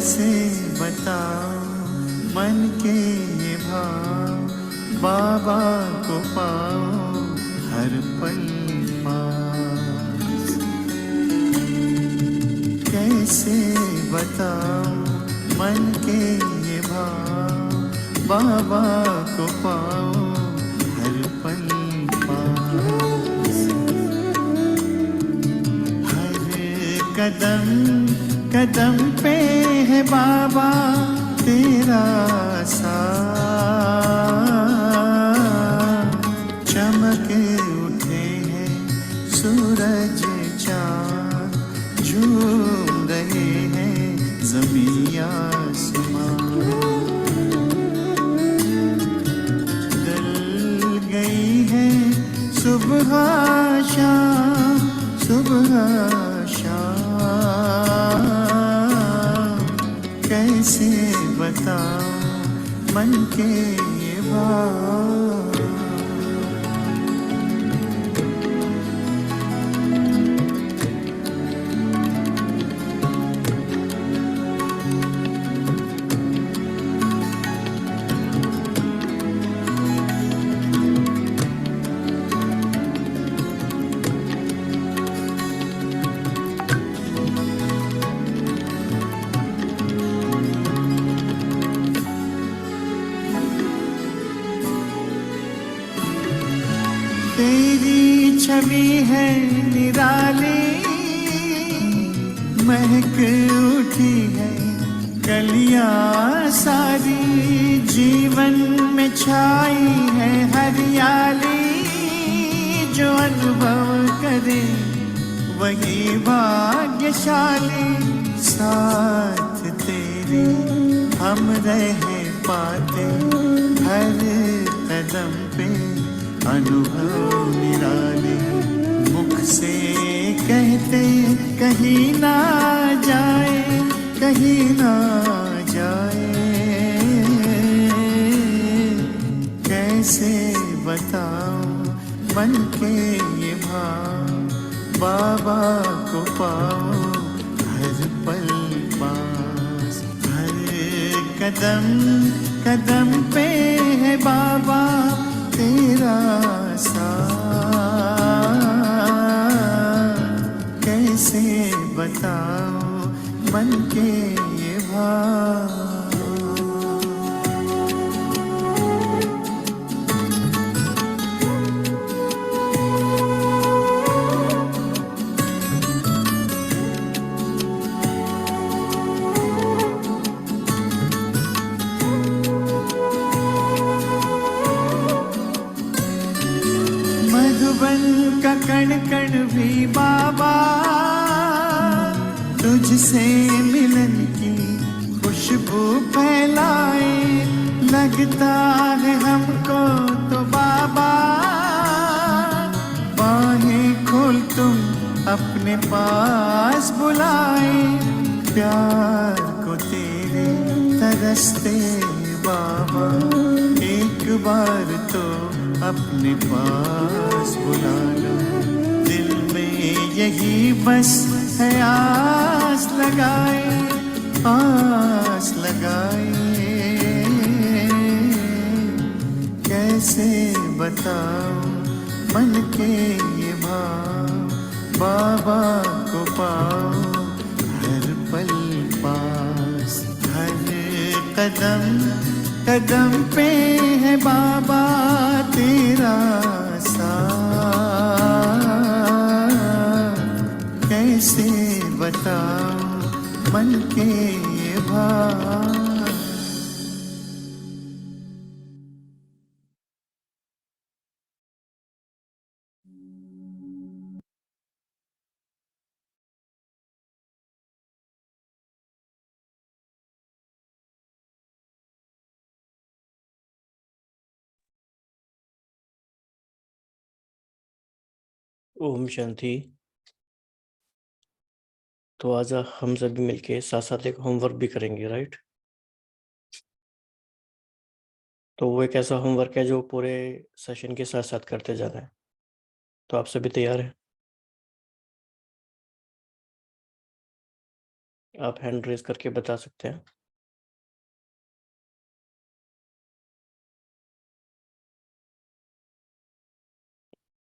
कैसे बताऊं मन के ये भाव, बाबा को पाओ हर पल पास। कैसे बताऊं मन के ये भाव, बाबा को पाओ हर पल पास। हर कदम कदम पे है बाबा तेरा साथ, चमके उठे हैं सूरज चाँद, झूम रहे हैं ज़मीं आसमां। ढल गई है सुबह शाम, सुबह शाम। कैसे बताऊं मन के ये भाव। तेरी छवि है निराली, महक उठी है कलियां सारी, जीवन में छाई है हरियाली। जो अनुभव करे वही भाग्यशाली, साथ तेरे हम रह पाते हर कदम पे अनुभव निराले। मुख से कहते कहीं ना जाए, कहीं ना जाए। कैसे बताऊं मन के ये भाव, बाबा को पाओ हर पल पास। हर कदम कदम पे है बाबा तेरा साथ। कैसे बताऊं मन के ये भाव। मधुबन का कण कण भी बाबा तुझसे मिलन की खुशबू फैलाए। लगता है हमको तो बाबा बाहें खोल तुम अपने पास बुलाए। प्यार को तेरे तरसते बाबा एक बार तो अपने पास बुला लो। दिल में यही बस है आस लगाए, आस लगाए। कैसे बताऊं मन के ये भाव, बाबा को पाओ हर पल पास। हर कदम कदम पे है बाबा तेरा साथ। कैसे बताऊं मन के ये भाव। ओम शांति। तो आज हम सभी मिलके साथ साथ एक होमवर्क भी करेंगे, राइट? तो वो एक ऐसा होमवर्क है जो पूरे सेशन के साथ साथ करते जाना है। तो आप सभी तैयार हैं? आप हैंड रेज करके बता सकते हैं।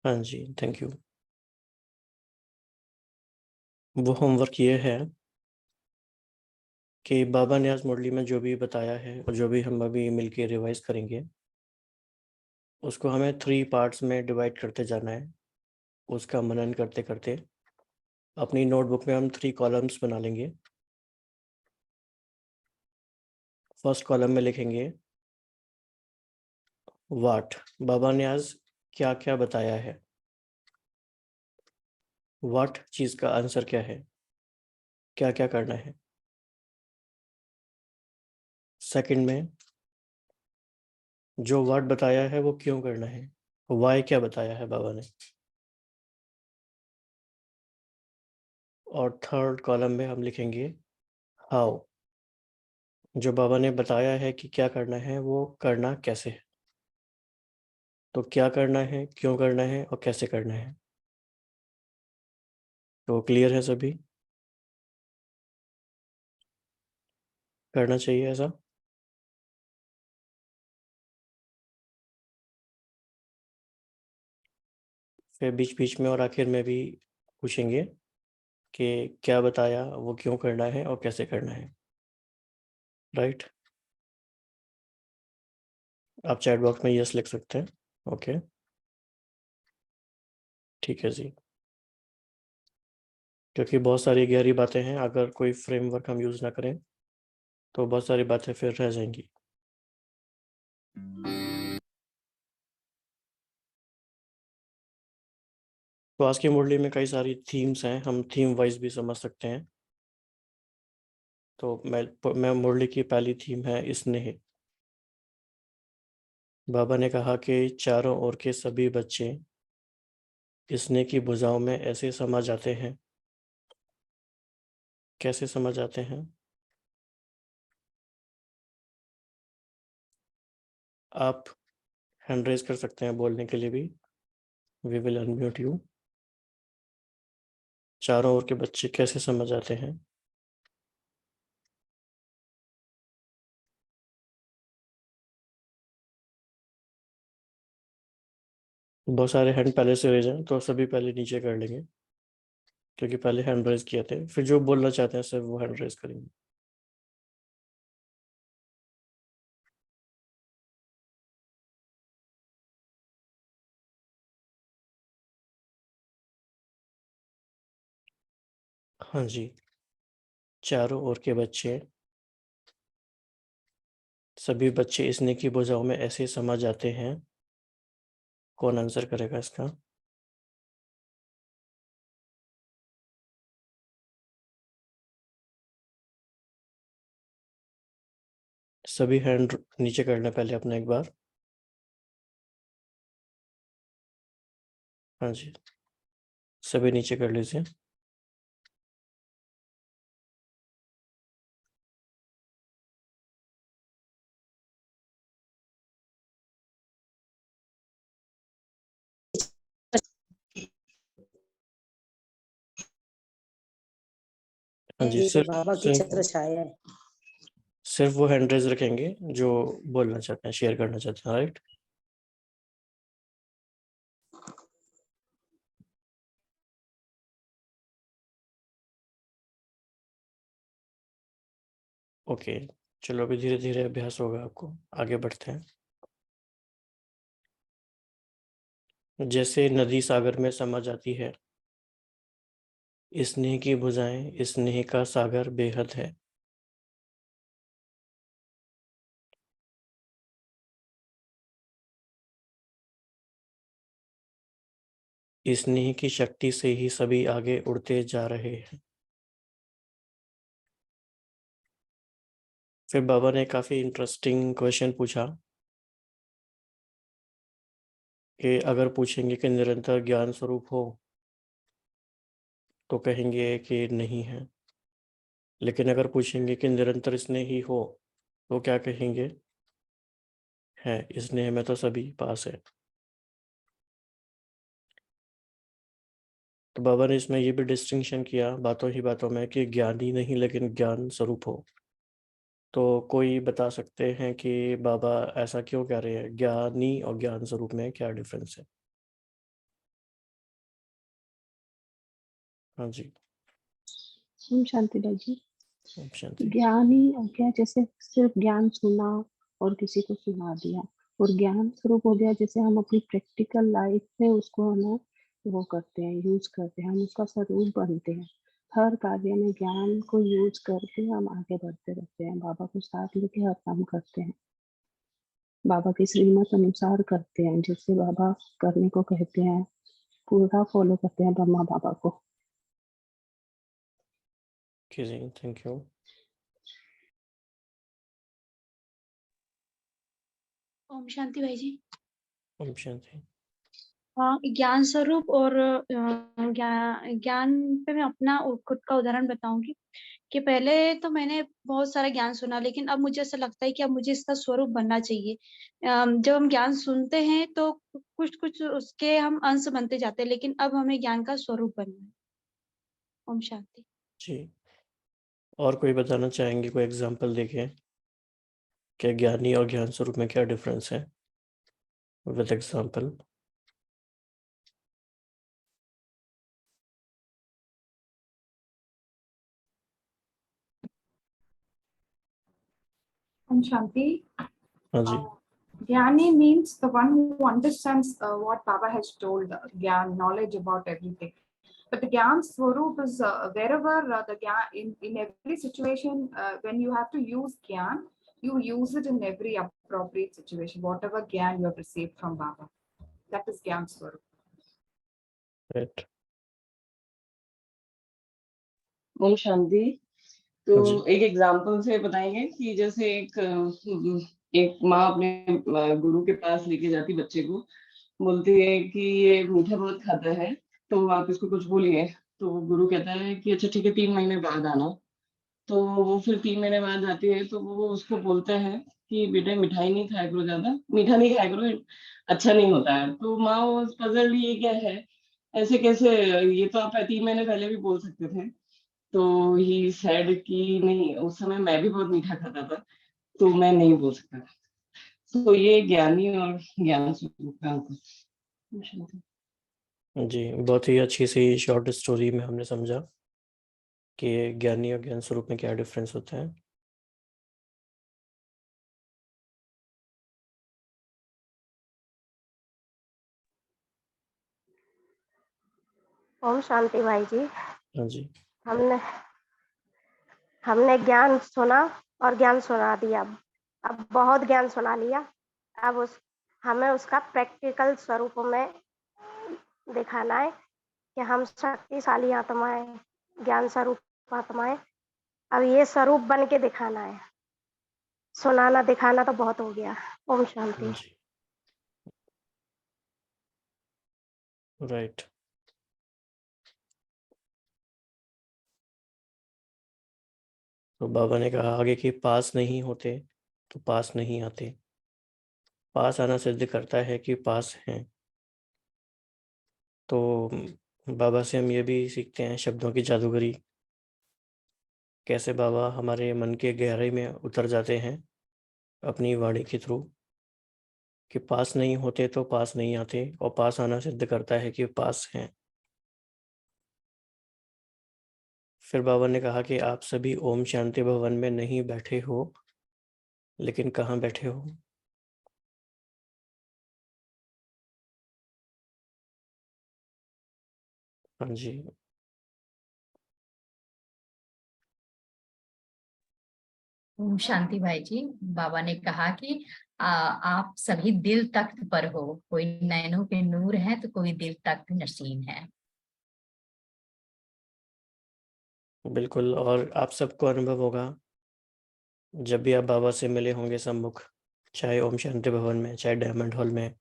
हाँ जी, थैंक यू। वो होमवर्क ये है कि बाबा ने आज मुरली में जो भी बताया है और जो भी हम अभी मिलके रिवाइज करेंगे, उसको हमें 3 पार्ट्स में डिवाइड करते जाना है। उसका मनन करते करते अपनी नोटबुक में हम 3 कॉलम्स बना लेंगे। फर्स्ट कॉलम में लिखेंगे वाट, बाबा ने आज क्या क्या बताया है। वाट चीज का आंसर क्या है, क्या क्या करना है। सेकंड में जो वाट बताया है वो क्यों करना है, वाई क्या बताया है बाबा ने। और थर्ड कॉलम में हम लिखेंगे हाउ, जो बाबा ने बताया है कि क्या करना है वो करना कैसे है। तो क्या करना है, क्यों करना है और कैसे करना है। तो क्लियर है सभी, करना चाहिए ऐसा। फिर बीच बीच में और आखिर में भी पूछेंगे कि क्या बताया, वो क्यों करना है और कैसे करना है। राइट, आप चैट बॉक्स में यस लिख सकते हैं। ओके, ठीक है जी। क्योंकि बहुत सारी गहरी बातें हैं, अगर कोई फ्रेमवर्क हम यूज़ ना करें तो बहुत सारी बातें फिर रह जाएंगी। तो आज की मुरली में कई सारी थीम्स हैं, हम थीम वाइज भी समझ सकते हैं। तो मैं मुरली की पहली थीम है स्नेह। बाबा ने कहा कि चारों ओर के सभी बच्चे स्नेह की भुजाओं में ऐसे समा जाते हैं। कैसे समा जाते हैं, आप हैंड रेज कर सकते हैं बोलने के लिए भी। We will unmute you. चारों ओर के बच्चे कैसे समझ आते हैं। बहुत सारे हैंड पहले से रेज हैं तो सभी पहले नीचे कर लेंगे, क्योंकि पहले हैंड रेज किए थे। फिर जो बोलना चाहते हैं सिर्फ वो हैंड रेज करेंगे। हाँ जी, चारों ओर के बच्चे, सभी बच्चे स्नेह की भुजाओं में ऐसे समा जाते हैं। कौन आंसर करेगा इसका। सभी हैंड नीचे करना पहले अपना एक बार। हाँ जी, सभी नीचे कर लीजिए। हाँ जी, ये तो सिर्फ बाबा की सिर्फ छत्र छाया है। सिर्फ वो हैंड रेज रखेंगे जो बोलना चाहते हैं, शेयर करना चाहते हैं। Right, okay. चलो अभी धीरे धीरे अभ्यास होगा आपको, आगे बढ़ते हैं। जैसे नदी सागर में समा जाती है, स्नेह की भुजाएं, स्नेह का सागर बेहद है। स्नेह की शक्ति से ही सभी आगे उड़ते जा रहे हैं। फिर बाबा ने काफी इंटरेस्टिंग क्वेश्चन पूछा कि अगर पूछेंगे कि निरंतर ज्ञान स्वरूप हो तो कहेंगे कि नहीं है, लेकिन अगर पूछेंगे कि निरंतर स्नेह ही हो तो क्या कहेंगे, है। स्नेह में तो सभी पास है। तो बाबा ने इसमें ये भी डिस्टिंक्शन किया बातों ही बातों में कि ज्ञानी नहीं लेकिन ज्ञान स्वरूप हो। तो कोई बता सकते हैं कि बाबा ऐसा क्यों कह रहे हैं, ज्ञानी और ज्ञान स्वरूप में क्या डिफरेंस है? हाँ जी। ओम शांति जी। ओम शांति। ज्ञानी और क्या, जैसे सिर्फ ज्ञान सुना और किसी को सुना दिया, और ज्ञान स्वरूप हो गया जैसे हम अपनी प्रैक्टिकल लाइफ में उसको हमें वो करते हैं, यूज करते हैं, हम उसका स्वरूप बनते हैं। हर कार्य में ज्ञान को यूज करके हम आगे बढ़ते रहते हैं, बाबा को साथ लेके हर काम करते हैं, बाबा की श्रीमत अनुसार करते हैं, जैसे बाबा करने को कहते हैं पूरा फॉलो करते हैं ब्रह्मा बाबा को। जी थैंक यू। ओम शांति भाई जी। ओम शांति। हाँ, ज्ञान स्वरूप और ज्ञान पे मैं अपना खुद का उदाहरण बताऊंगी कि पहले तो मैंने बहुत सारा ज्ञान सुना, लेकिन अब मुझे ऐसा लगता है कि अब मुझे इसका स्वरूप बनना चाहिए। जब हम ज्ञान सुनते हैं तो कुछ कुछ उसके हम अंश बनते जाते हैं, लेकिन अब हमें ज्ञान का स्वरूप बनना है। ओम शांति। जी, और कोई बताना चाहेंगे, कोई एग्जांपल देखें क्या ज्ञानी और ज्ञान स्वरूप में क्या डिफरेंस है विद एग्जांपल? Om Shanti. हाँ जी। Jnani means the one who understands what Baba has told, Gyan, knowledge about everything. But the Gyan Swarup is wherever the Gyan, in every situation, when you have to use Gyan, you use it in every appropriate situation, whatever Gyan you have received from Baba. That is Gyan Swarup. Right. ओम शांति। तो हाँ जी। एक example से बताएंगे कि जैसे एक माँ अपने गुरु के पास लेके जाती बच्चे को, बोलती है कि ये मीठा बहुत खाता है तो आप इसको कुछ बोलिए। तो गुरु कहता है कि अच्छा ठीक है, 3 महीने बाद आना। तो वो फिर 3 महीने बाद आती है तो वो उसको बोलता है कि बेटे मिठाई नहीं खाया करो, ज्यादा मीठा नहीं खाया करो, अच्छा नहीं होता है। तो माँ वो पजल, ये क्या है, ऐसे कैसे, ये तो आप 3 महीने पहले भी बोल सकते थे। तो ही सेड कि नहीं, उस समय मैं भी बहुत मीठा खाता था तो मैं नहीं बोल सकता। तो ये ज्ञानी और ज्ञान स्वरूप का अंतर। जी, बहुत ही अच्छी सी शॉर्ट स्टोरी में हमने समझा कि ज्ञानी और ज्ञान स्वरूप में क्या डिफरेंस होता है। ओम शांति भाई जी। हाँ जी। हमने ज्ञान सुना और ज्ञान सुना दिया, अब बहुत ज्ञान सुना लिया। अब हमें उसका प्रैक्टिकल स्वरूप में दिखाना है कि हम शक्तिशाली आत्माएं, ज्ञान स्वरूप आत्माएं। अब ये स्वरूप बन के दिखाना है, सुनाना दिखाना तो बहुत हो गया। ओम शांति। राइट। तो बाबा ने कहा आगे कि पास नहीं होते तो पास नहीं आते, पास आना सिद्ध करता है कि पास हैं। तो बाबा से हम ये भी सीखते हैं शब्दों की जादूगरी, कैसे बाबा हमारे मन के गहराई में उतर जाते हैं अपनी वाणी के थ्रू, कि पास नहीं होते तो पास नहीं आते, और पास आना सिद्ध करता है कि पास हैं। फिर बाबा ने कहा कि आप सभी ओम शांति भवन में नहीं बैठे हो, लेकिन कहाँ बैठे हो? हाँ जी। ओम शांति भाई जी। बाबा ने कहा कि आप सभी दिल तख्त पर हो, कोई नैनों पे नूर है तो कोई दिल तख्त नशीन है। बिल्कुल, और आप सबको अनुभव होगा जब भी आप बाबा से मिले होंगे सम्मुख, चाहे ओम शांति भवन में चाहे डायमंड हॉल में,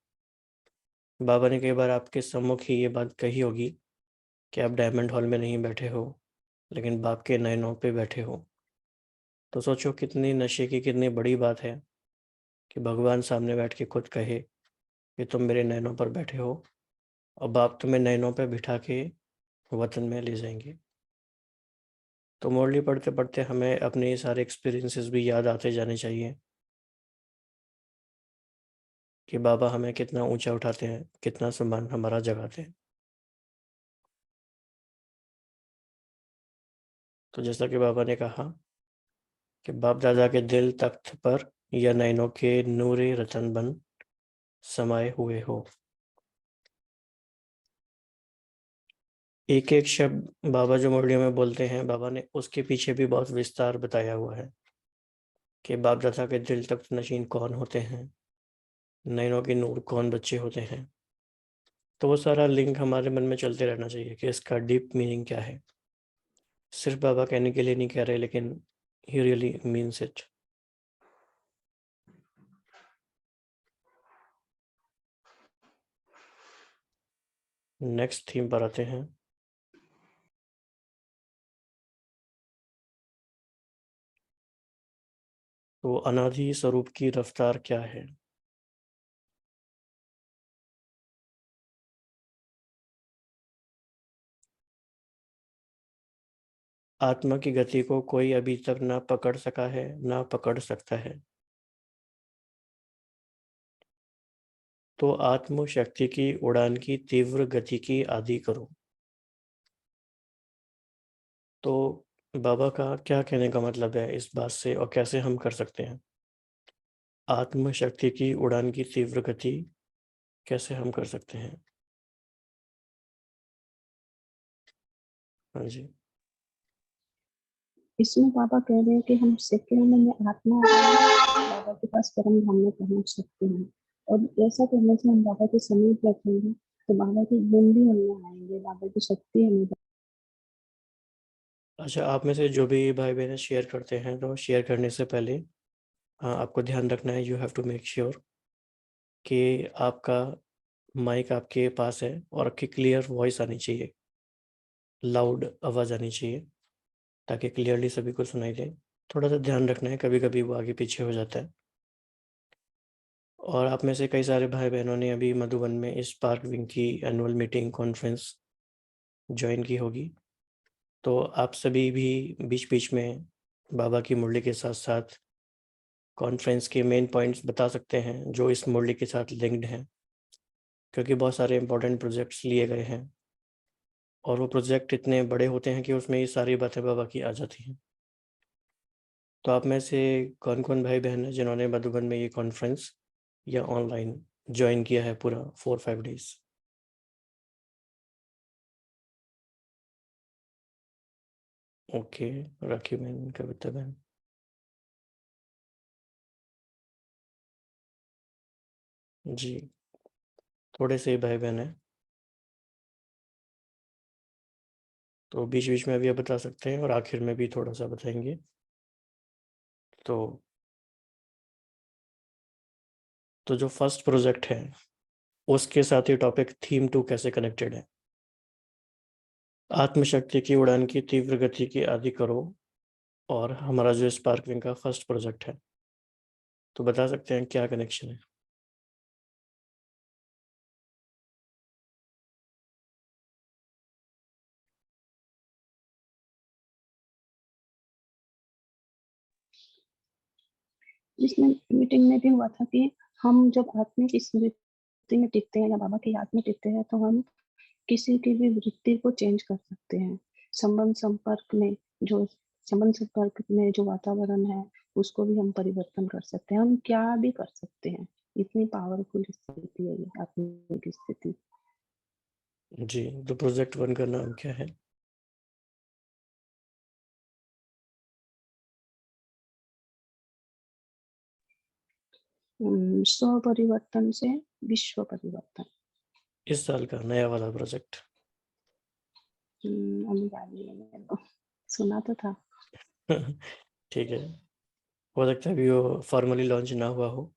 बाबा ने कई बार आपके सम्मुख ही ये बात कही होगी कि आप डायमंड हॉल में नहीं बैठे हो लेकिन बाप के नैनों पे बैठे हो। तो सोचो कितनी नशे की कितनी बड़ी बात है कि भगवान सामने बैठ के खुद कहे कि तुम मेरे नैनों पर बैठे हो, और बाप तुम्हें नैनों पे बिठा के वतन में ले जाएंगे। तो मुरली पढ़ते पढ़ते हमें अपने ये सारे एक्सपीरियंसेस भी याद आते जाने चाहिए कि बाबा हमें कितना ऊंचा उठाते हैं, कितना सम्मान हमारा जगाते हैं। तो जैसा कि बाबा ने कहा कि बाप दादा के दिल तख्त पर या नैनों के नूरे रतन बन समाये हुए हो। एक एक शब्द बाबा जो मुरलियों में बोलते हैं, बाबा ने उसके पीछे भी बहुत विस्तार बताया हुआ है कि बाप दादा के दिल तख्त नशीन कौन होते हैं, नैनों के नूर कौन बच्चे होते हैं। तो वो सारा लिंक हमारे मन में चलते रहना चाहिए कि इसका डीप मीनिंग क्या है। सिर्फ बाबा कहने के लिए नहीं कह रहे, लेकिन he really means it. Next theme पर आते हैं। तो अनादि स्वरूप की रफ्तार क्या है। आत्मा की गति को कोई अभी तक ना पकड़ सका है, ना पकड़ सकता है। तो आत्म शक्ति की उड़ान की तीव्र गति की आदि करो। तो बाबा का क्या कहने का मतलब है इस बात से, और कैसे हम कर सकते हैं। आत्म शक्ति की उड़ान की तीव्र गति कैसे हम कर सकते हैं। हाँ जी। इसमें बाबा कह रहे हैं कि हम सेकंड में आत्मा बाबा के पास परम धाम में पहुंच सकते हैं, और ऐसा करने से हम बाबा के समीप रखेंगे तो बाबा के गुण भी हमें आएंगे, बाबा की शक्ति हमें। अच्छा, आप में से जो भी भाई बहन शेयर करते हैं, तो शेयर करने से पहले आपको ध्यान रखना है, you have to make sure कि आपका माइक आपके पास है और आपकी क्लियर वॉइस आनी चाहिए, लाउड आवाज़ आनी चाहिए, ताकि क्लियरली सभी को सुनाई दे। थोड़ा सा ध्यान रखना है, कभी कभी वो आगे पीछे हो जाता है। और आप में से कई सारे भाई बहनों ने अभी मधुबन में इस स्पार्क विंग की एनुअल मीटिंग कॉन्फ्रेंस ज्वाइन की होगी। तो आप सभी भी बीच बीच में बाबा की मुरली के साथ साथ कॉन्फ्रेंस के मेन पॉइंट्स बता सकते हैं जो इस मुरली के साथ लिंक्ड हैं, क्योंकि बहुत सारे इंपॉर्टेंट प्रोजेक्ट्स लिए गए हैं और वो प्रोजेक्ट इतने बड़े होते हैं कि उसमें ये सारी बातें बाबा की आ जाती हैं। तो आप में से कौन कौन भाई बहन है जिन्होंने मधुबन में ये कॉन्फ्रेंस या ऑनलाइन ज्वाइन किया है पूरा 4-5 डेज। ओके, राखी बहन, कविता बहन, जी, थोड़े से भाई बहन हैं, तो बीच बीच में अभी आप बता सकते हैं और आखिर में भी थोड़ा सा बताएंगे। तो जो फर्स्ट प्रोजेक्ट है उसके साथ ही टॉपिक थीम 2 कैसे कनेक्टेड है। आत्मशक्ति की उड़ान की तीव्र गति की आदि करो, और हमारा जो स्पार्क विंग का फर्स्ट प्रोजेक्ट है, तो बता सकते हैं क्या कनेक्शन है। इसमें मीटिंग में भी हुआ था कि हम जब आत्मिक स्मृति में टिकते हैं या बाबा की याद में टिकते हैं तो हम किसी की भी वृत्ति को चेंज कर सकते हैं। संबंध संपर्क में जो वातावरण है उसको भी हम परिवर्तन कर सकते हैं, हम क्या भी कर सकते हैं। इतनी पावरफुल स्थिति है ये आत्मिक स्थिति। जी, तो प्रोजेक्ट 1 का नाम क्या है। स्व परिवर्तन से विश्व परिवर्तन। इस साल का नया वाला प्रोजेक्ट। अभी याद नहीं है मेरे को, सुना तो था। ठीक है, हो सकता है अभी वो फॉर्मली लॉन्च ना हुआ हो,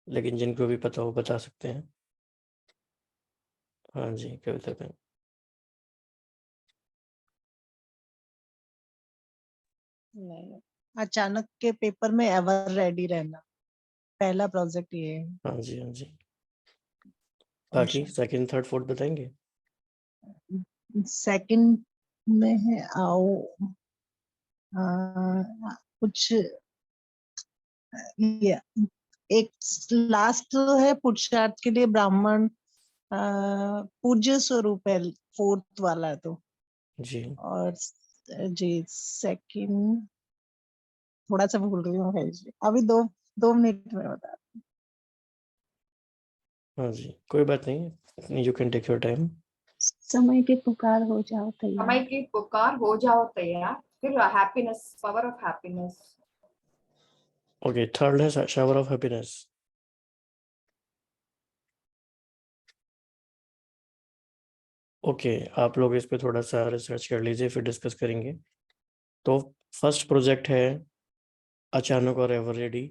लेकिन जिनको भी पता हो बता सकते हैं। हाँ जी, कविता बहन। नहीं, अचानक के पेपर में एवर रेडी रहना, पहला प्रोजेक्ट ये है। हाँ जी। बाकी सेकंड थर्ड फोर्थ बताएंगे। सेकंड में है आओ, कुछ ये एक लास्ट है पुरुषार्थ के लिए ब्राह्मण पूज्य स्वरूप है, फोर्थ वाला तो। जी और जी सेकंड थोड़ा सा भूल रही हूँ भाई जी, अभी 2 मिनट में बता। हाँ जी, कोई बात नहीं, you can take your time. समय की पुकार हो जाओ तैयार। समय की पुकार हो जाओ तैयार। फिर happiness, power of happiness. Okay, third है शावर ऑफ हैप्पीनेस। ओके, आप लोग इस पे थोड़ा सा रिसर्च कर लीजिए, फिर डिस्कस करेंगे। तो फर्स्ट प्रोजेक्ट है अचानक और एवर रेडी।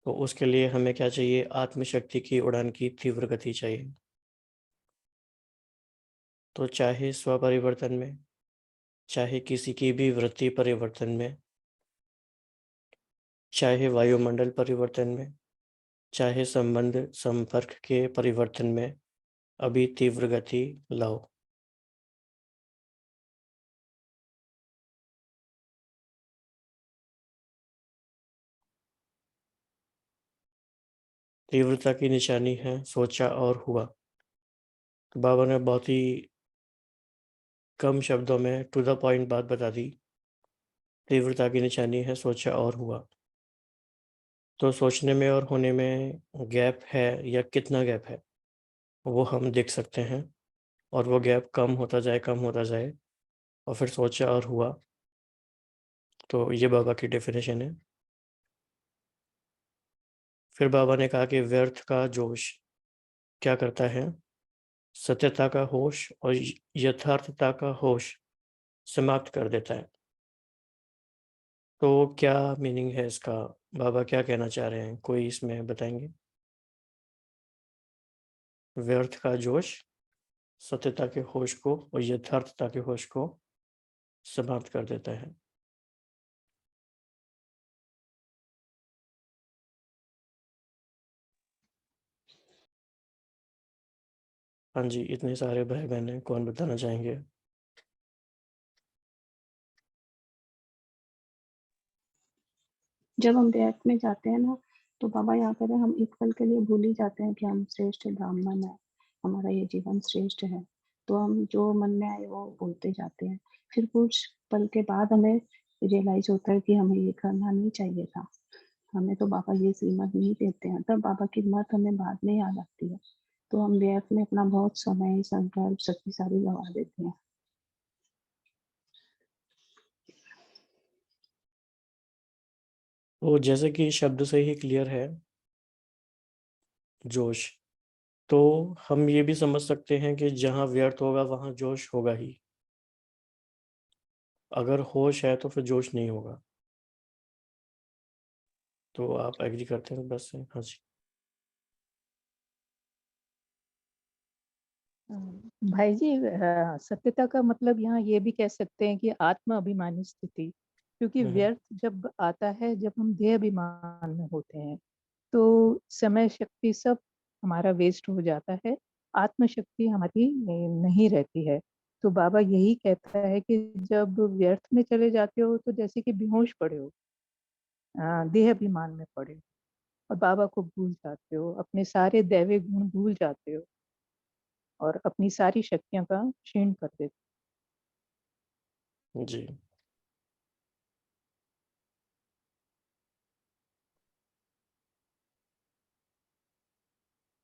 तो उसके लिए हमें क्या चाहिए? आत्मशक्ति की उड़ान की तीव्र गति चाहिए। तो चाहे स्वपरिवर्तन में, चाहे किसी की भी वृत्ति परिवर्तन में, चाहे वायुमंडल परिवर्तन में, चाहे संबंध संपर्क के परिवर्तन में, अभी तीव्र गति लाओ। तीव्रता की निशानी है सोचा और हुआ। बाबा ने बहुत ही कम शब्दों में टू द पॉइंट बात बता दी। तीव्रता की निशानी है सोचा और हुआ। तो सोचने में और होने में गैप है या कितना गैप है वो हम देख सकते हैं, और वो गैप कम होता जाए, कम होता जाए, और फिर सोचा और हुआ। तो ये बाबा की डेफिनेशन है। फिर बाबा ने कहा कि व्यर्थ का जोश क्या करता है? सत्यता का होश और यथार्थता का होश समाप्त कर देता है। तो क्या मीनिंग है इसका? बाबा क्या कहना चाह रहे हैं? कोई इसमें बताएंगे? व्यर्थ का जोश सत्यता के होश को और यथार्थता के होश को समाप्त कर देता है। हाँ जी, इतने सारे भाई बहन हैं, कौन बताना चाहेंगे? जब हम व्यर्थ में जाते हैं ना, तो बाबा यहाँ कहते हैं हम एक पल के लिए भूल ही जाते हैं कि हम श्रेष्ठ ब्राह्मण है, हमारा ये जीवन श्रेष्ठ है। तो हम जो मन में आए वो बोलते जाते हैं। फिर कुछ पल के बाद हमें रियलाइज होता है कि हमें ये करना नहीं चाहिए था, हमें तो बाबा ये श्रीमत नहीं देते हैं। तब बाबा की मत हमें बाद में याद आती है। तो हम व्यर्थ में अपना बहुत समय, संकल्प, शक्ति सारी गवा देते हैं। वो जैसे कि शब्द से ही क्लियर है, जोश। तो हम ये भी समझ सकते हैं कि जहाँ व्यर्थ होगा वहाँ जोश होगा ही। अगर होश है तो फिर जोश नहीं होगा। तो आप एग्री करते हैं बस से? हाँ जी। भाई जी, सत्यता का मतलब यहाँ ये भी कह सकते हैं कि आत्म अभिमानी स्थिति। क्योंकि व्यर्थ जब आता है, जब हम देह अभिमान में होते हैं, तो समय शक्ति सब हमारा वेस्ट हो जाता है, आत्म शक्ति हमारी नहीं रहती है। तो बाबा यही कहता है कि जब व्यर्थ में चले जाते हो तो जैसे कि बेहोश पड़े हो, देह अभिमान में पड़े हो, और बाबा को भूल जाते हो, अपने सारे दैवी गुण भूल जाते हो और अपनी सारी शक्तियों का क्षीण कर देते जी।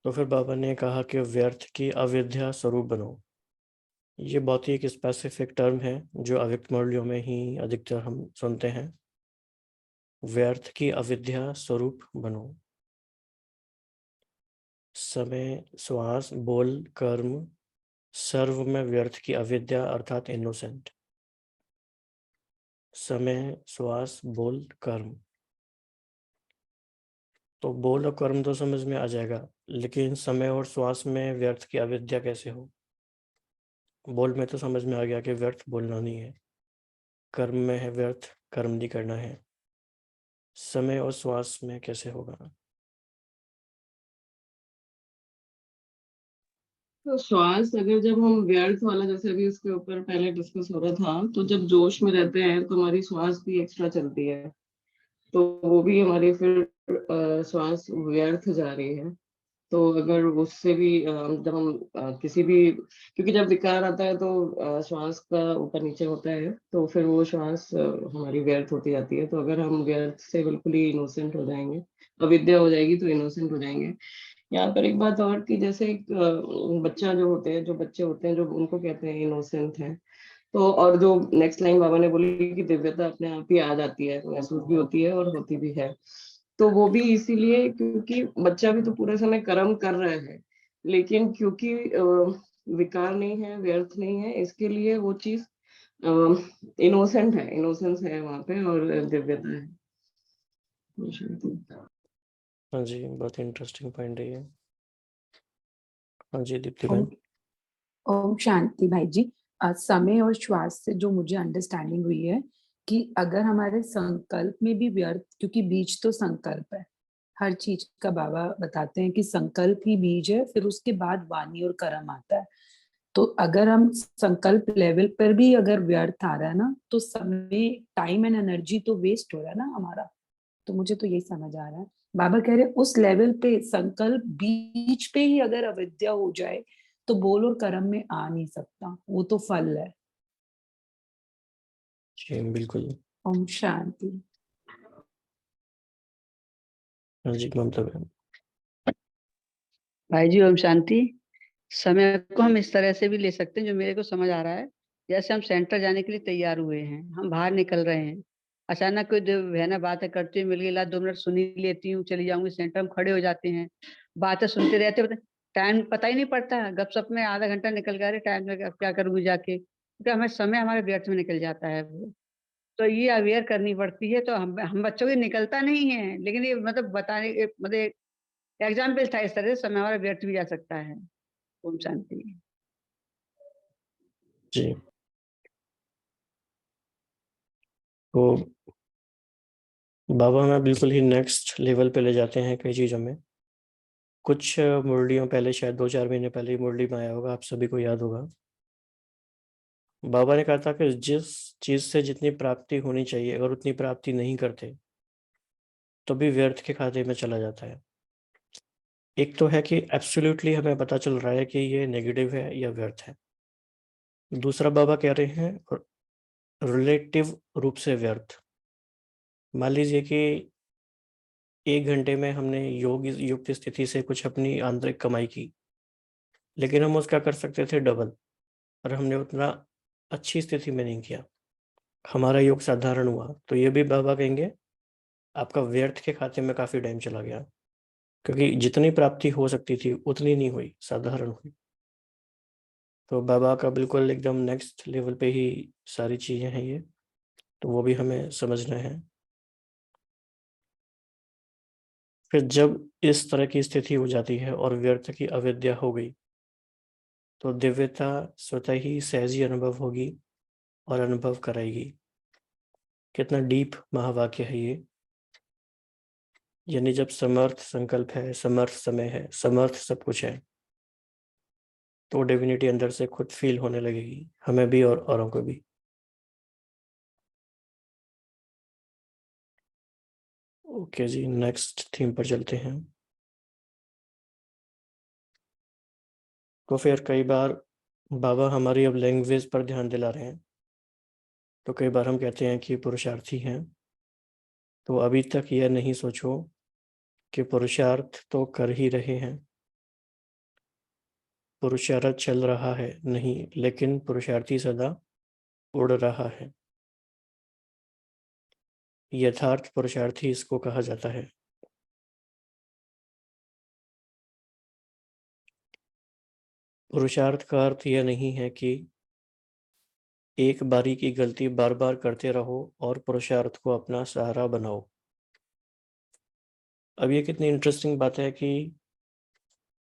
तो फिर बाबा ने कहा कि व्यर्थ की अविद्या स्वरूप बनो। ये बहुत ही एक स्पेसिफिक टर्म है जो अव्यक्त मुरलियों में ही अधिकतर हम सुनते हैं। व्यर्थ की अविद्या स्वरूप बनो। समय, श्वास, बोल, कर्म, सर्व में व्यर्थ की अविद्या अर्थात इनोसेंट। समय, श्वास, बोल, कर्म। तो बोल और कर्म तो समझ में आ जाएगा, लेकिन समय और श्वास में व्यर्थ की अविद्या कैसे हो? बोल में तो समझ में आ गया कि व्यर्थ बोलना नहीं है। कर्म में है व्यर्थ कर्म नहीं करना है। समय और श्वास में कैसे होगा? तो श्वास अगर जब हम व्यर्थ वाला, जैसे अभी इसके ऊपर पहले डिस्कस हो रहा था, तो जब जोश में रहते हैं तो हमारी श्वास भी एक्स्ट्रा चलती है, तो वो भी हमारी फिर श्वास व्यर्थ जा रही है। तो अगर उससे भी जब हम किसी भी, क्योंकि जब विकार आता है तो श्वास का ऊपर नीचे होता है, तो फिर वो श्वास हमारी व्यर्थ होती जाती है। तो अगर हम व्यर्थ से बिल्कुल ही इनोसेंट हो जाएंगे, अविद्या हो जाएगी तो इनोसेंट हो जाएंगे। यहाँ पर एक बात और कि जैसे एक बच्चा जो होते हैं, जो बच्चे होते हैं, जो उनको कहते हैं इनोसेंट है, तो और जो नेक्स्ट लाइन बाबा ने बोली कि दिव्यता अपने आप ही आ जाती है, महसूस भी होती है और होती भी है। तो वो भी इसीलिए क्योंकि बच्चा भी तो पूरे समय कर्म कर रहा है, लेकिन क्योंकि विकार नहीं है, व्यर्थ नहीं है, इसके लिए वो चीज इनोसेंट है, इनोसेंस है वहां पे, और दिव्यता है। हाँ जी, बहुत इंटरेस्टिंग पॉइंट है ये। हाँ जी दीप्ति ओम बहन। ओम शांति भाई जी। समय और श्वास से जो मुझे अंडरस्टैंडिंग हुई है कि अगर हमारे संकल्प में भी व्यर्थ, क्योंकि बीज तो संकल्प है, हर चीज का बाबा बताते हैं कि संकल्प ही बीज है, फिर उसके बाद वाणी और कर्म आता है। तो अगर हम संकल्प लेवल पर भी अगर व्यर्थ आ रहा है ना, तो समय, टाइम एंड एनर्जी तो वेस्ट हो रहा है ना हमारा। तो मुझे तो यही समझ आ रहा है, बाबा कह रहे उस लेवल पे संकल्प बीच पे ही अगर अविद्या हो जाए तो बोल और कर्म में आ नहीं सकता, वो तो फल है। जी बिल्कुल। ओम शांति। हाँ जी ममता बहन। भाई जी ओम शांति। समय को हम इस तरह से भी ले सकते हैं, जो मेरे को समझ आ रहा है, जैसे हम सेंटर जाने के लिए तैयार हुए हैं, हम बाहर निकल रहे हैं, अचानक कोई है ना बातें करती हुई मिल गई, ला 2 मिनट सुन ही लेती हूँ, चली जाऊंगी सेंटर, हम खड़े हो जाते हैं, बातें सुनते रहते, टाइम पता ही नहीं पड़ता, गपशप में आधा घंटा निकल गया, टाइम में क्या करूंगी जाके, क्योंकि हमें समय हमारे व्यर्थ में निकल जाता है वो। तो ये अवेयर करनी पड़ती है। तो हम बच्चों की निकलता नहीं है, लेकिन ये मतलब बताने, मतलब एग्जाम्पल था, इस तरह से समय हमारा व्यर्थ भी जा सकता है। ओम शांति। जी तो बाबा हमें बिल्कुल ही नेक्स्ट लेवल पे ले जाते हैं कई चीज़ों में। कुछ मुरलियों पहले, शायद 2-4 महीने पहले ही मुरली में आया होगा, आप सभी को याद होगा। बाबा ने कहा था कि जिस चीज़ से जितनी प्राप्ति होनी चाहिए, अगर उतनी प्राप्ति नहीं करते तो भी व्यर्थ के खाते में चला जाता है। एक तो है कि एब्सोल्युटली हमें पता चल रहा है कि ये नेगेटिव है या व्यर्थ है। दूसरा बाबा कह रहे हैं रिलेटिव रूप से व्यर्थ। मान लीजिए कि 1 घंटे में हमने योग युक्त स्थिति से कुछ अपनी आंतरिक कमाई की, लेकिन हम उसका कर सकते थे डबल, और हमने उतना अच्छी स्थिति में नहीं किया, हमारा योग साधारण हुआ, तो ये भी बाबा कहेंगे आपका व्यर्थ के खाते में काफ़ी टाइम चला गया, क्योंकि जितनी प्राप्ति हो सकती थी उतनी नहीं हुई, साधारण हुई। तो बाबा का बिल्कुल एकदम नेक्स्ट लेवल पे ही सारी चीज़ें हैं ये, तो वो भी हमें समझना है। फिर जब इस तरह की स्थिति हो जाती है और व्यर्थ की अविद्या हो गई, तो दिव्यता स्वतः ही सहजी अनुभव होगी और अनुभव कराएगी। कितना डीप महावाक्य है ये। यानी जब समर्थ संकल्प है, समर्थ समय है, समर्थ सब कुछ है, तो डिविनिटी अंदर से खुद फील होने लगेगी, हमें भी और औरों को भी। ओके जी, नेक्स्ट थीम पर चलते हैं। तो फिर कई बार बाबा हमारी अब लैंग्वेज पर ध्यान दिला रहे हैं। तो कई बार हम कहते हैं कि पुरुषार्थी हैं, तो अभी तक यह नहीं सोचो कि पुरुषार्थ तो कर ही रहे हैं, पुरुषार्थ चल रहा है नहीं, लेकिन पुरुषार्थी सदा उड़ रहा है। यथार्थ पुरुषार्थी इसको कहा जाता है। पुरुषार्थ का अर्थ यह नहीं है कि एक बारी की गलती बार बार करते रहो और पुरुषार्थ को अपना सहारा बनाओ। अब ये कितनी इंटरेस्टिंग बात है कि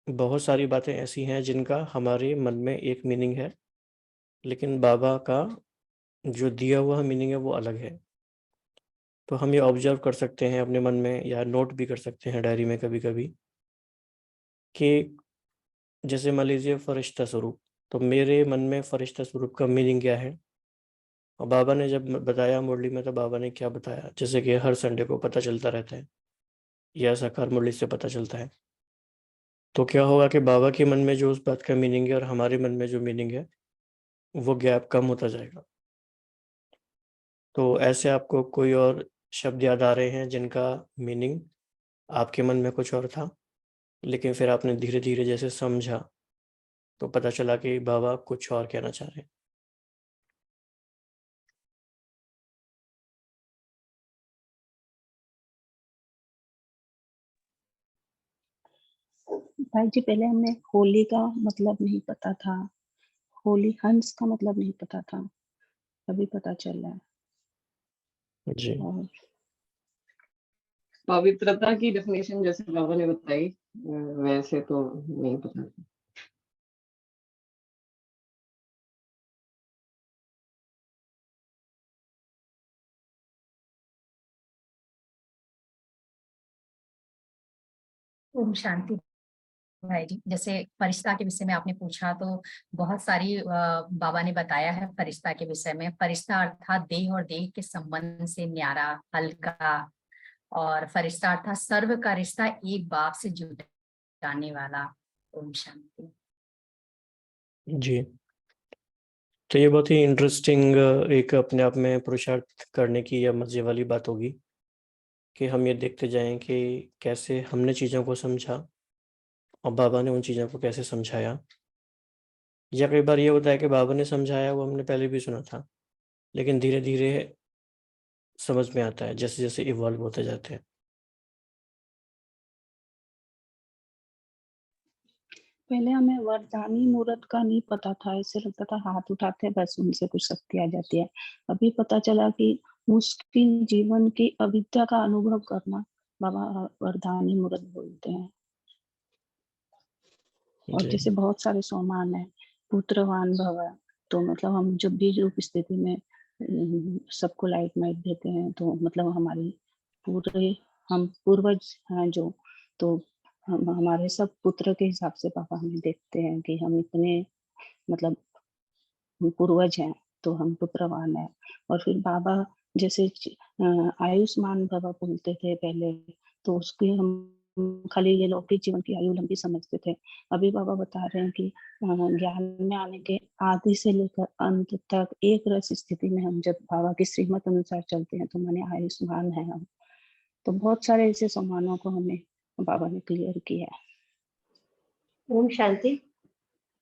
बहुत सारी बातें ऐसी हैं जिनका हमारे मन में एक मीनिंग है, लेकिन बाबा का जो दिया हुआ मीनिंग है वो अलग है। तो हम ये ऑब्जर्व कर सकते हैं अपने मन में, या नोट भी कर सकते हैं डायरी में कभी कभी, कि जैसे मान लीजिए फरिश्ता स्वरूप, तो मेरे मन में फरिश्ता स्वरूप का मीनिंग क्या है, और बाबा ने जब बताया मुरली में, तो बाबा ने क्या बताया, जैसे कि हर संडे को पता चलता रहता है, या साकार मुरली से पता चलता है। तो क्या होगा कि बाबा के मन में जो उस बात का मीनिंग है और हमारे मन में जो मीनिंग है, वो गैप कम होता जाएगा। तो ऐसे आपको कोई और शब्द याद आ रहे हैं जिनका मीनिंग आपके मन में कुछ और था, लेकिन फिर आपने धीरे धीरे जैसे समझा, तो पता चला कि बाबा कुछ और कहना चाह रहे हैं। भाई जी पहले हमें होली का मतलब नहीं पता था, होली हंस का मतलब नहीं पता था, अभी पता चल रहा है। जी और पवित्रता की डेफिनेशन जैसे बाबा ने बताई, वैसे तो नहीं पता। ओम शांति भाई जी। जैसे फरिश्ता के विषय में आपने पूछा, तो बहुत सारी बाबा ने बताया है फरिश्ता के विषय में। फरिश्ता अर्थात देह और देह के संबंध से न्यारा, हल्का, और फरिश्ता अर्थात सर्व का रिश्ता एक बाप से जुटाने वाला। ओम शांति। जी, तो ये बहुत ही इंटरेस्टिंग एक अपने आप में पुरुषार्थ करने की या मजे वाली बात होगी कि हम ये देखते जाएं कि कैसे हमने चीज़ों को समझा और बाबा ने उन चीज़ों को कैसे समझाया। या कई बार ये होता है कि बाबा ने समझाया वो हमने पहले भी सुना था, लेकिन धीरे धीरे समझ में आता है जैसे जैसे इवॉल्व होते जाते हैं। पहले हमें वरदानी मूर्त का नहीं पता था, ऐसे लगता था हाथ उठाते हैं बस उनसे कुछ शक्ति आ जाती है। अभी पता चला कि मुश्किल जीवन की अविद्या का अनुभव करना बाबा वरदानी मूर्त बोलते हैं। और जी जैसे बहुत सारे सोमान है, पुत्रवान भव, तो मतलब हम जब भी रूप स्थिति में सबको लाइट माइट देते हैं, तो मतलब हमारी पूरे हम पूर्वज हैं जो, तो हम हमारे सब पुत्र के हिसाब से पापा हमें देखते हैं कि हम इतने मतलब पूर्वज हैं, तो हम पुत्रवान हैं। और फिर बाबा जैसे आयुष्मान भव बोलते थे पहले, तो उसके हम खाली ये लौकिक जीवन की आयु लंबी समझते थे। अभी बाबा बता रहे हैं कि ज्ञान में आने के आदि से लेकर अंत तक एक रस स्थिति में हम जब बाबा की श्रीमत अनुसार चलते हैं, तो माने आयुष्मान है हम। तो बहुत सारे ऐसे सम्मानों को हमें बाबा ने क्लियर किया है। ओम शांति।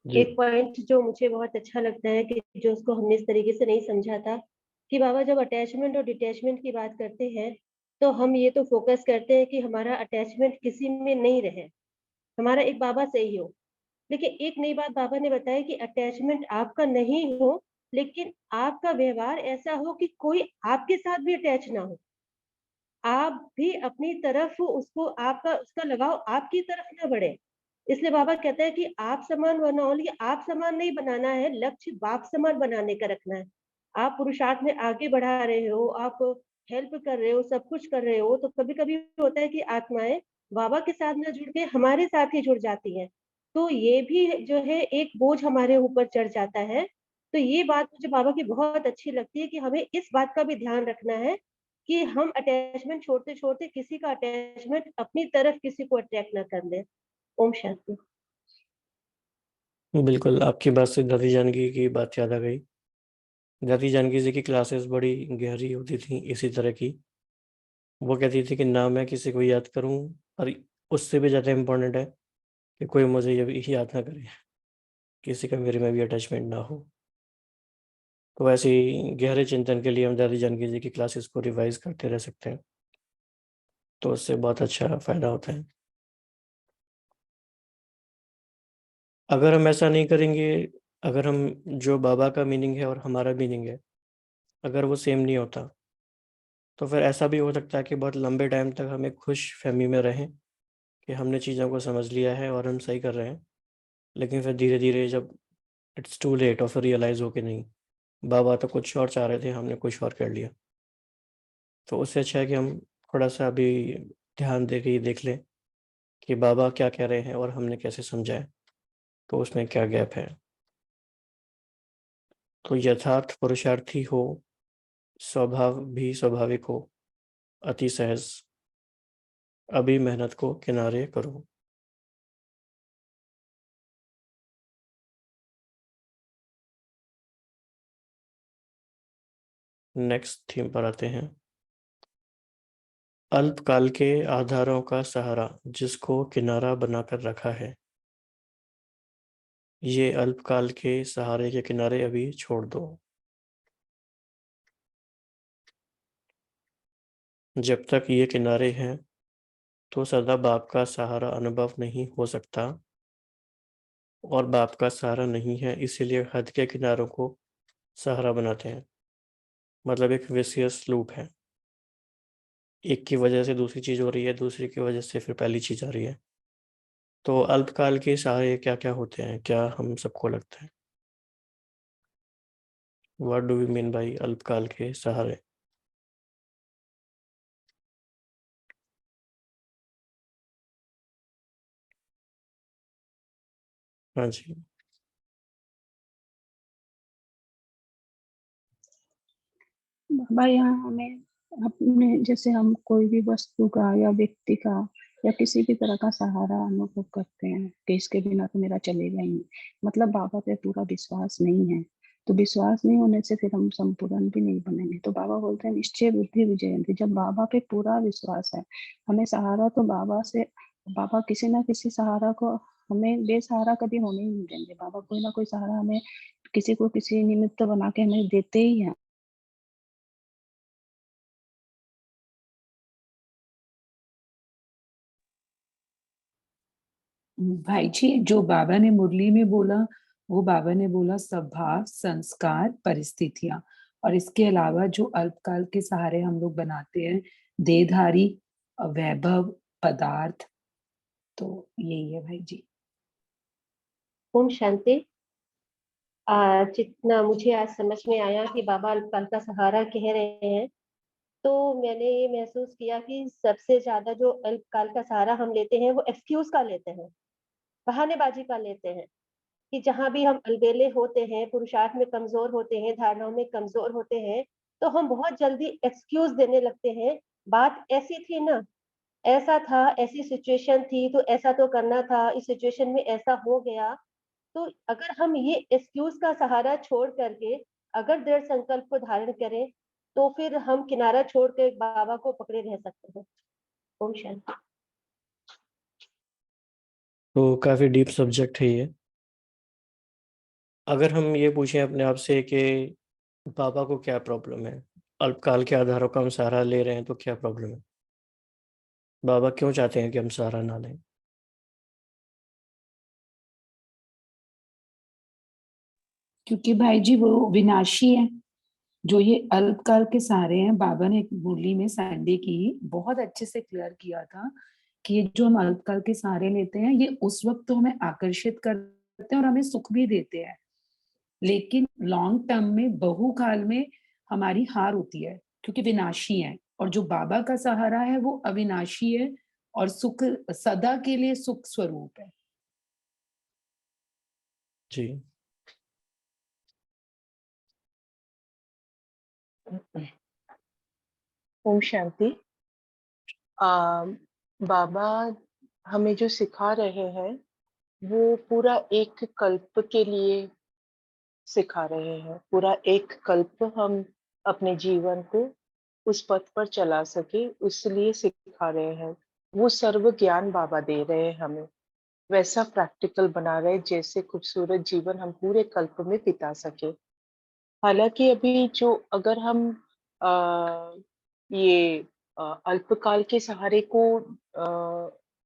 जी एक पॉइंट जो मुझे बहुत अच्छा लगता है कि जो उसको हमने इस तरीके से नहीं समझा था, कि बाबा जब अटैचमेंट और डिटैचमेंट की बात करते हैं, तो हम ये तो फोकस करते हैं कि हमारा अटैचमेंट किसी में नहीं रहे, हमारा एक बाबा से ही हो। लेकिन एक नई बात बाबा ने बताया कि अटैचमेंट आपका नहीं हो, लेकिन आपका व्यवहार ऐसा हो कि कोई आपके साथ भी अटैच ना हो, आप भी अपनी तरफ उसको, आपका उसका लगाव आपकी तरफ ना बढ़े। इसलिए बाबा कहते हैं कि आप समान बनाओ, लेकिन आप समान नहीं बनाना है, लक्ष्य बाप समान बनाने का रखना है। आप पुरुषार्थ में आगे बढ़ा रहे हो, आप हेल्प कर रहे हो, सब कुछ कर रहे हो, तो कभी कभी होता है कि आत्माएं बाबा के साथ ना जुड़ के हमारे साथ ही जुड़ जाती हैं, तो ये भी जो है एक बोझ हमारे ऊपर चढ़ जाता है। तो ये बात मुझे बाबा की बहुत अच्छी लगती है कि हमें इस बात का भी ध्यान रखना है कि हम अटैचमेंट छोड़ते छोड़ते किसी का अटैचमेंट अपनी तरफ किसी को अट्रैक्ट ना कर ले। ओम शांति। बिल्कुल, आपकी बात से दादी जानकी की बात याद आ गई। दादी जानकी जी की क्लासेस बड़ी गहरी होती थी इसी तरह की। वो कहती थी कि ना मैं किसी को याद करूं, और उससे भी ज़्यादा इम्पोर्टेंट है कि कोई मुझे ये भी याद ना करे, किसी का मेरे में भी अटैचमेंट ना हो। तो ऐसे ही गहरे चिंतन के लिए हम दादी जानकी जी की क्लासेस को रिवाइज करते रह सकते हैं, तो उससे बहुत अच्छा फ़ायदा होता है। अगर हम ऐसा नहीं करेंगे, अगर हम जो बाबा का मीनिंग है और हमारा मीनिंग है, अगर वो सेम नहीं होता, तो फिर ऐसा भी हो सकता है कि बहुत लंबे टाइम तक हमें खुश फहमी में रहें कि हमने चीज़ों को समझ लिया है और हम सही कर रहे हैं, लेकिन फिर धीरे धीरे जब इट्स टू लेट और फिर रियलाइज़ हो कि नहीं, बाबा तो कुछ और चाह रहे थे, हमने कुछ और कर लिया। तो उससे अच्छा है कि हम थोड़ा सा अभी ध्यान दे के ये देख लें कि बाबा क्या कह रहे हैं और हमने कैसे समझा है। तो उसमें क्या गैप है। तो यथार्थ पुरुषार्थी हो, स्वभाव भी स्वाभाविक हो, अति सहज, अभी मेहनत को किनारे करो। नेक्स्ट थीम पर आते हैं। अल्पकाल के आधारों का सहारा जिसको किनारा बनाकर रखा है, ये अल्पकाल के सहारे के किनारे अभी छोड़ दो। जब तक ये किनारे हैं तो सदा बाप का सहारा अनुभव नहीं हो सकता, और बाप का सहारा नहीं है इसीलिए हद के किनारों को सहारा बनाते हैं। मतलब एक विशियस लूप है, एक की वजह से दूसरी चीज हो रही है, दूसरी की वजह से फिर पहली चीज आ रही है। तो अल्पकाल के सहारे क्या क्या होते हैं, क्या हम सबको लगता है? What do we mean by अल्पकाल के सहारे? हाँ जी। बाबा यहाँ हमें अपने जैसे हम कोई भी वस्तु का या व्यक्ति का या किसी भी तरह का सहारा अनुभव करते हैं कि इसके बिना तो मेरा चलेगा ही नहीं, मतलब बाबा पे पूरा विश्वास नहीं है, तो विश्वास नहीं होने से फिर हम संपूर्ण भी नहीं बनेंगे। तो बाबा बोलते हैं निश्चय बुद्धि विजयंती, जब बाबा पे पूरा विश्वास है, हमें सहारा तो बाबा से, बाबा किसी ना किसी सहारा को हमें बेसहारा कभी होने ही नहीं देंगे। बाबा कोई ना कोई सहारा हमें किसी को किसी निमित्त बना के हमें देते ही हैं। भाई जी, जो बाबा ने मुरली में बोला, वो बाबा ने बोला स्वभाव, संस्कार, परिस्थितियां, और इसके अलावा जो अल्पकाल के सहारे हम लोग बनाते हैं, देहधारी, वैभव, पदार्थ, तो यही है भाई जी। ओम शांति। जितना मुझे आज समझ में आया कि बाबा अल्पकाल का सहारा कह रहे हैं, तो मैंने ये महसूस किया कि सबसे ज्यादा जो अल्पकाल का सहारा हम लेते हैं वो एक्सक्यूज का लेते हैं, बहानेबाजी का लेते हैं, कि जहां भी हम अलबेले होते हैं, पुरुषार्थ में कमजोर होते हैं, धारणाओं में कमजोर होते हैं, तो हम बहुत जल्दी एक्सक्यूज देने लगते हैं। बात ऐसी थी ना, ऐसा था, ऐसी सिचुएशन थी तो ऐसा तो करना था, इस सिचुएशन में ऐसा हो गया। तो अगर हम ये एक्सक्यूज का सहारा छोड़ करके अगर दृढ़ संकल्प को धारण करें, तो फिर हम किनारा छोड़ के बाबा को पकड़े रह सकते हैं। ओम शांति। तो काफी डीप सब्जेक्ट है ये। अगर हम ये पूछें अपने आप से कि बाबा को क्या प्रॉब्लम है, अल्पकाल के आधारों का हम सहारा ले रहे हैं तो क्या प्रॉब्लम है? बाबा क्यों चाहते हैं कि हम सहारा ना लें? क्योंकि भाई जी वो विनाशी है। जो ये अल्पकाल के सहारे हैं, बाबा ने एक मुरली में संडे की बहुत अच्छे से क्लियर किया था कि ये जो हम अल्पकाल के सहारे लेते हैं, ये उस वक्त तो हमें आकर्षित करते हैं और हमें सुख भी देते हैं, लेकिन लॉन्ग टर्म में, बहुकाल में हमारी हार होती है, क्योंकि विनाशी है। और जो बाबा का सहारा है वो अविनाशी है और सुख, सदा के लिए सुख स्वरूप है। जी। ओम शांति। बाबा हमें जो सिखा रहे हैं वो पूरा एक कल्प के लिए सिखा रहे हैं। पूरा एक कल्प हम अपने जीवन को उस पथ पर चला सके, इसलिए सिखा रहे हैं। वो सर्व ज्ञान बाबा दे रहे हैं हमें, वैसा प्रैक्टिकल बना रहे जैसे खूबसूरत जीवन हम पूरे कल्प में बिता सके। हालांकि अभी जो अगर हम ये अल्पकाल के सहारे को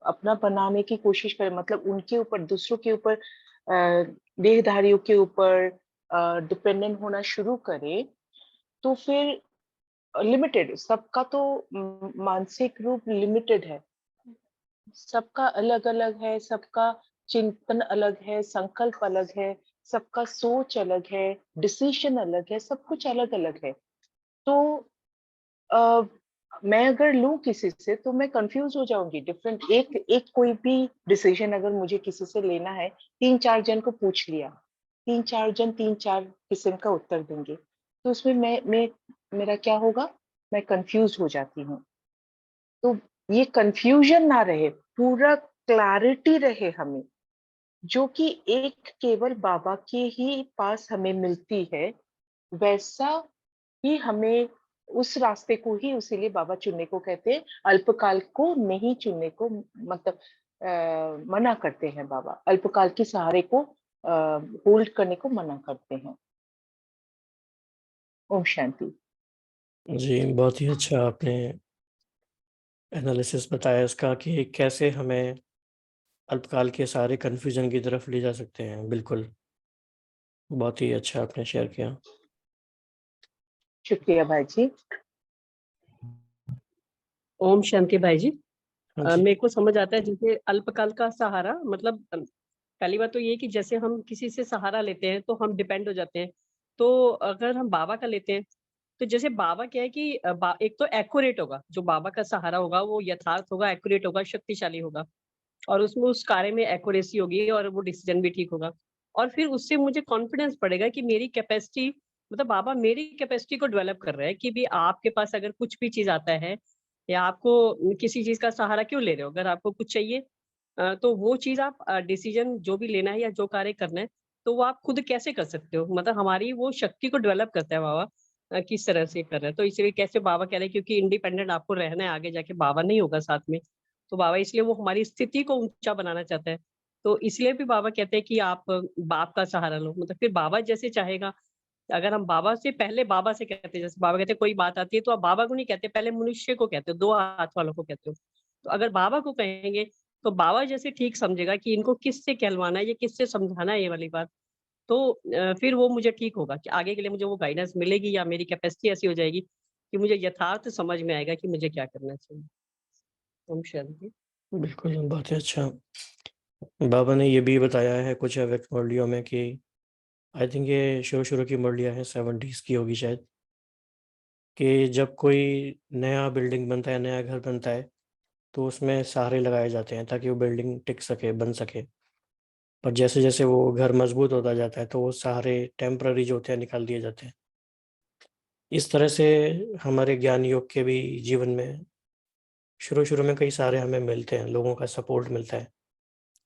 अपना बनाने की कोशिश करें, मतलब उनके ऊपर, दूसरों के ऊपर, देहधारियों के ऊपर डिपेंडेंट होना शुरू करें, तो फिर लिमिटेड, सबका तो मानसिक रूप लिमिटेड है, सबका अलग अलग है, सबका चिंतन अलग है, संकल्प अलग है, सबका सोच अलग है, डिसीजन अलग है, सब कुछ अलग अलग है। तो मैं अगर लूं किसी से तो मैं कंफ्यूज हो जाऊंगी। डिफरेंट एक एक कोई भी डिसीजन अगर मुझे किसी से लेना है, 3-4 जन को पूछ लिया, 3-4 जन 3-4 किस्म का उत्तर देंगे, तो उसमें मैं मेरा क्या होगा, मैं कंफ्यूज हो जाती हूँ। तो ये कंफ्यूजन ना रहे, पूरा क्लैरिटी रहे हमें, जो कि एक केवल बाबा के ही पास हमें मिलती है, वैसा ही हमें उस रास्ते को ही उसीलिए बाबा चुनने को कहते हैं। अल्पकाल को नहीं चुनने को मतलब मना करते हैं बाबा, अल्पकाल के सहारे को होल्ड करने को मना करते हैं। ओम शांति। जी, बहुत ही अच्छा आपने एनालिसिस बताया इसका कि कैसे हमें अल्पकाल के सारे कन्फ्यूजन की तरफ ले जा सकते हैं। बिल्कुल, बहुत ही अच्छा आपने शेयर किया। शुक्रिया भाई जी। ओम शांति भाई जी। हाँ जी। मेरे को समझ आता है जैसे अल्पकाल का सहारा मतलब पहली बात तो ये कि जैसे हम किसी से सहारा लेते हैं तो हम डिपेंड हो जाते हैं। तो अगर हम बाबा का लेते हैं तो जैसे बाबा क्या है कि एक तो एक्यूरेट होगा, जो बाबा का सहारा होगा वो यथार्थ होगा, एक्यूरेट होगा, शक्तिशाली होगा और उसमें उस कार्य में एक्यूरेसी होगी और वो डिसीजन भी ठीक होगा। और फिर उससे मुझे कॉन्फिडेंस पड़ेगा कि मेरी कैपेसिटी मतलब बाबा मेरी कैपेसिटी को डेवलप कर रहे हैं कि भी आपके पास अगर कुछ भी चीज़ आता है या आपको किसी चीज़ का सहारा क्यों ले रहे हो? अगर आपको कुछ चाहिए तो वो चीज़ आप डिसीजन जो भी लेना है या जो कार्य करना है, तो वो आप खुद कैसे कर सकते हो? मतलब हमारी वो शक्ति को डेवलप करता है बाबा किस तरह से कर रहे हैं। तो इसलिए कैसे बाबा कह रहे हैं क्योंकि इंडिपेंडेंट आपको रहना है, आगे जाके बाबा नहीं होगा साथ में। तो बाबा इसलिए वो हमारी स्थिति को ऊँचा बनाना चाहता है। तो इसलिए भी बाबा कहते हैं कि आप बाप का सहारा लो। मतलब फिर बाबा जैसे चाहेगा, अगर हम बाबा से पहले बाबा से कहते हैं, जैसे बाबा कहते हैं कोई बात आती है तो आप बाबा को नहीं कहते, पहले मनुष्य को कहते हो, 2 हाथ वालों को कहते हो। तो अगर बाबा को कहेंगे, तो बाबा जैसे ठीक समझेगा कि इनको किससे कहलवाना है, ये किससे समझाना है ये वाली बात। तो फिर वो मुझे ठीक होगा कि आगे के लिए मुझे वो गाइडेंस मिलेगी या मेरी कैपेसिटी ऐसी हो जाएगी कि मुझे यथार्थ समझ में आएगा कि मुझे क्या करना चाहिए। ओम शांति। बिल्कुल, बहुत ही अच्छा। बाबा ने ये भी बताया है कुछ अव्यक्त मुरलियों में कि आई थिंक ये शुरू-शुरू की मुरलियाँ हैं, 70s की होगी शायद, कि जब कोई नया बिल्डिंग बनता है, नया घर बनता है, तो उसमें सहारे लगाए जाते हैं ताकि वो बिल्डिंग टिक सके, बन सके। पर जैसे-जैसे वो घर मज़बूत होता जाता है, तो वो सहारे टेम्पररी जो होते हैं, निकाल दिए जाते हैं। इस तरह से हमारे ज्ञान योग के भी जीवन में शुरू-शुरू में कई सहारे हमें मिलते हैं, लोगों का सपोर्ट मिलता है,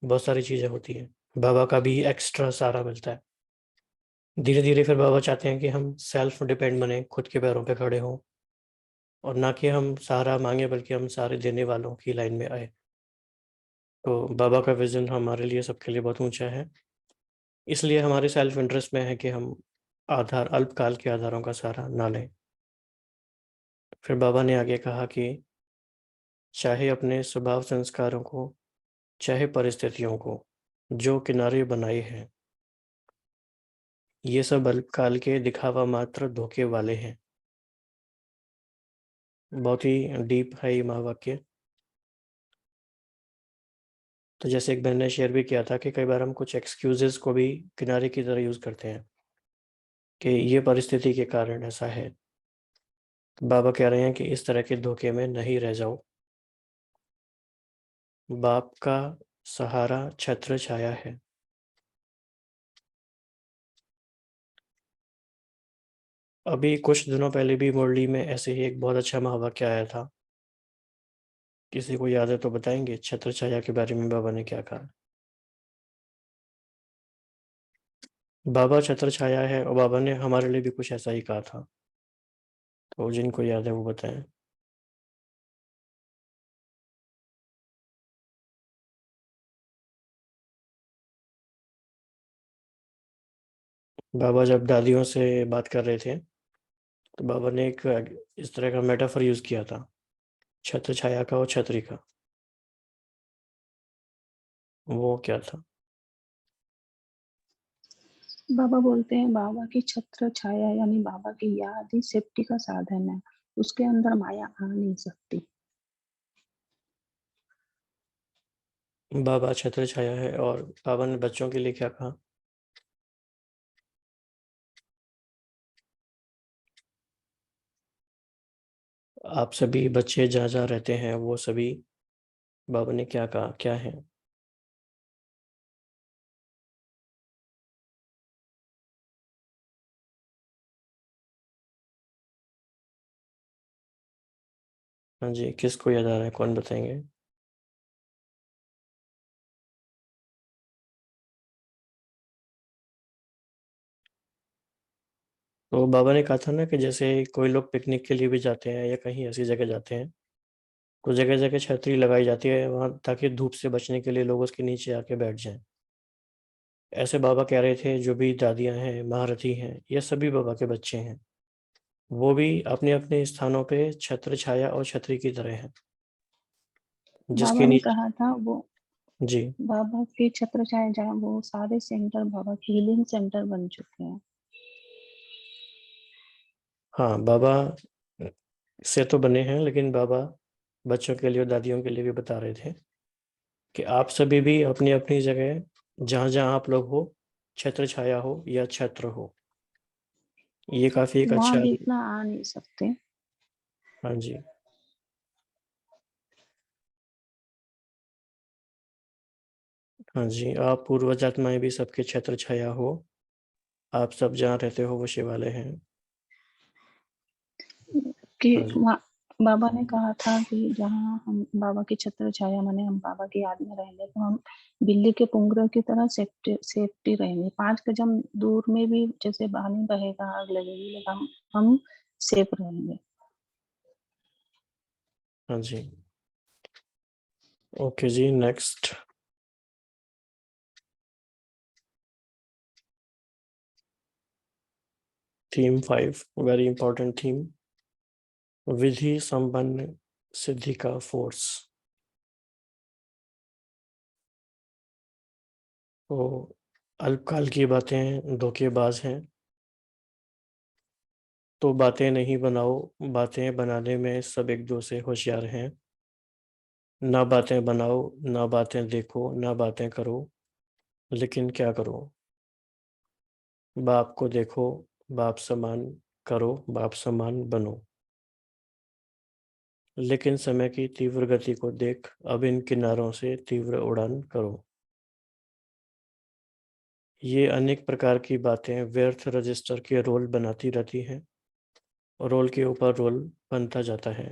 बहुत सारी चीज़ें होती हैं। बाबा का भी एक्स्ट्रा सहारा मिलता है। धीरे-धीरे फिर बाबा चाहते हैं कि हम सेल्फ डिपेंड बनें, खुद के पैरों पे खड़े हों और ना कि हम सहारा माँगे बल्कि हम सहारे देने वालों की लाइन में आएँ। तो बाबा का विज़न हमारे लिए सबके लिए बहुत ऊँचा है। इसलिए हमारे सेल्फ इंटरेस्ट में है कि हम अल्पकाल के आधारों का सहारा ना लें। फिर बाबा ने आगे कहा कि चाहे अपने स्वभाव संस्कारों को, चाहे परिस्थितियों को, जो किनारे बनाए हैं, ये सब अल्पकाल के दिखावा मात्र धोखे वाले हैं। बहुत ही डीप है ये महावाक्य। तो जैसे एक बहन ने शेयर भी किया था कि कई बार हम कुछ एक्सक्यूज़ेज़ को भी किनारे की तरह यूज़ करते हैं, कि ये परिस्थिति के कारण ऐसा है। तो बाबा कह रहे हैं कि इस तरह के धोखे में नहीं रह जाओ। बाप का सहारा छत्र छाया है। अभी कुछ दिनों पहले भी मुरली में ऐसे ही एक बहुत अच्छा महावाक्य आया था। किसी को याद है तो बताएँगे? छत्र छाया के बारे में बाबा ने क्या कहा? बाबा छत्र छाया है और बाबा ने हमारे लिए भी कुछ ऐसा ही कहा था। तो जिनको याद है वो बताएँ। बाबा जब दादियों से बात कर रहे थे, तो बाबा ने एक इस तरह का मेटाफर यूज़ किया था, छत्र छाया का और छतरी का। वो क्या था? बाबा बोलते हैं बाबा की छत्र छाया यानी बाबा की याद ही सेफ्टी का साधन है, उसके अंदर माया आ नहीं सकती। बाबा छत्र छाया है और बाबा ने बच्चों के लिए क्या कहा? आप सभी बच्चे जहाँ जहाँ रहते हैं वो सभी बाबा ने क्या कहा, क्या है? हाँ जी, किसको याद आ रहा है, कौन बताएंगे? तो बाबा ने कहा था ना कि जैसे कोई लोग पिकनिक के लिए भी जाते हैं या कहीं ऐसी जगह जाते हैं, कुछ जगह जगह छतरी लगाई जाती है वहाँ, ताकि धूप से बचने के लिए लोग उसके नीचे आके बैठ जाएं। ऐसे बाबा कह रहे थे जो भी दादियाँ हैं, महारथी हैं, ये सभी बाबा के बच्चे हैं। वो भी अपने अपने स्थानों पे छत्र छाया और छतरी की तरह हैं, जिसके बाबा ने नीचे। कहा था वो जी बाबा के छत्र छाया जहाँ वो सारे सेंटर बाबा के हीलिंग सेंटर बन चुके हैं। हाँ, बाबा से तो बने हैं, लेकिन बाबा बच्चों के लिए और दादियों के लिए भी बता रहे थे कि आप सभी भी अपनी अपनी जगह जहाँ जहाँ आप लोग हो, छत्र छाया हो या छत्र हो, ये काफी एक वहाँ अच्छा। भी इतना आ नहीं सकते। हाँ जी, हाँ जी, आप पूर्वज आत्माएं भी सबके छत्र छाया हो, आप सब जहाँ रहते हो वो शिवालय हैं। कि हाँ जी, बाबा ने कहा था कि जहाँ हम बाबा की छत्र छाया माने हम बाबा की याद में रहेंगे तो हम बिल्ली के पुंगरे की तरह सेफ्टी रहेंगे। 5 गज दूर में भी जैसे पानी बहेगा, आग लगेगी, लेकिन हम सेफ रहेंगे। हाँ जी। ओके जी, next theme 5, very important theme, विधि संपन्न सिद्धि का फोर्स। तो अल्पकाल की बातें धोखेबाज हैं, तो बातें नहीं बनाओ, बातें बनाने में सब एक दो से होशियार हैं। ना बातें बनाओ, ना बातें देखो, ना बातें करो, लेकिन क्या करो? बाप को देखो, बाप समान करो, बाप समान बनो। लेकिन समय की तीव्र गति को देख अब इन किनारों से तीव्र उड़ान करो। ये अनेक प्रकार की बातें व्यर्थ रजिस्टर के रोल बनाती रहती हैं, रोल के ऊपर रोल बनता जाता है।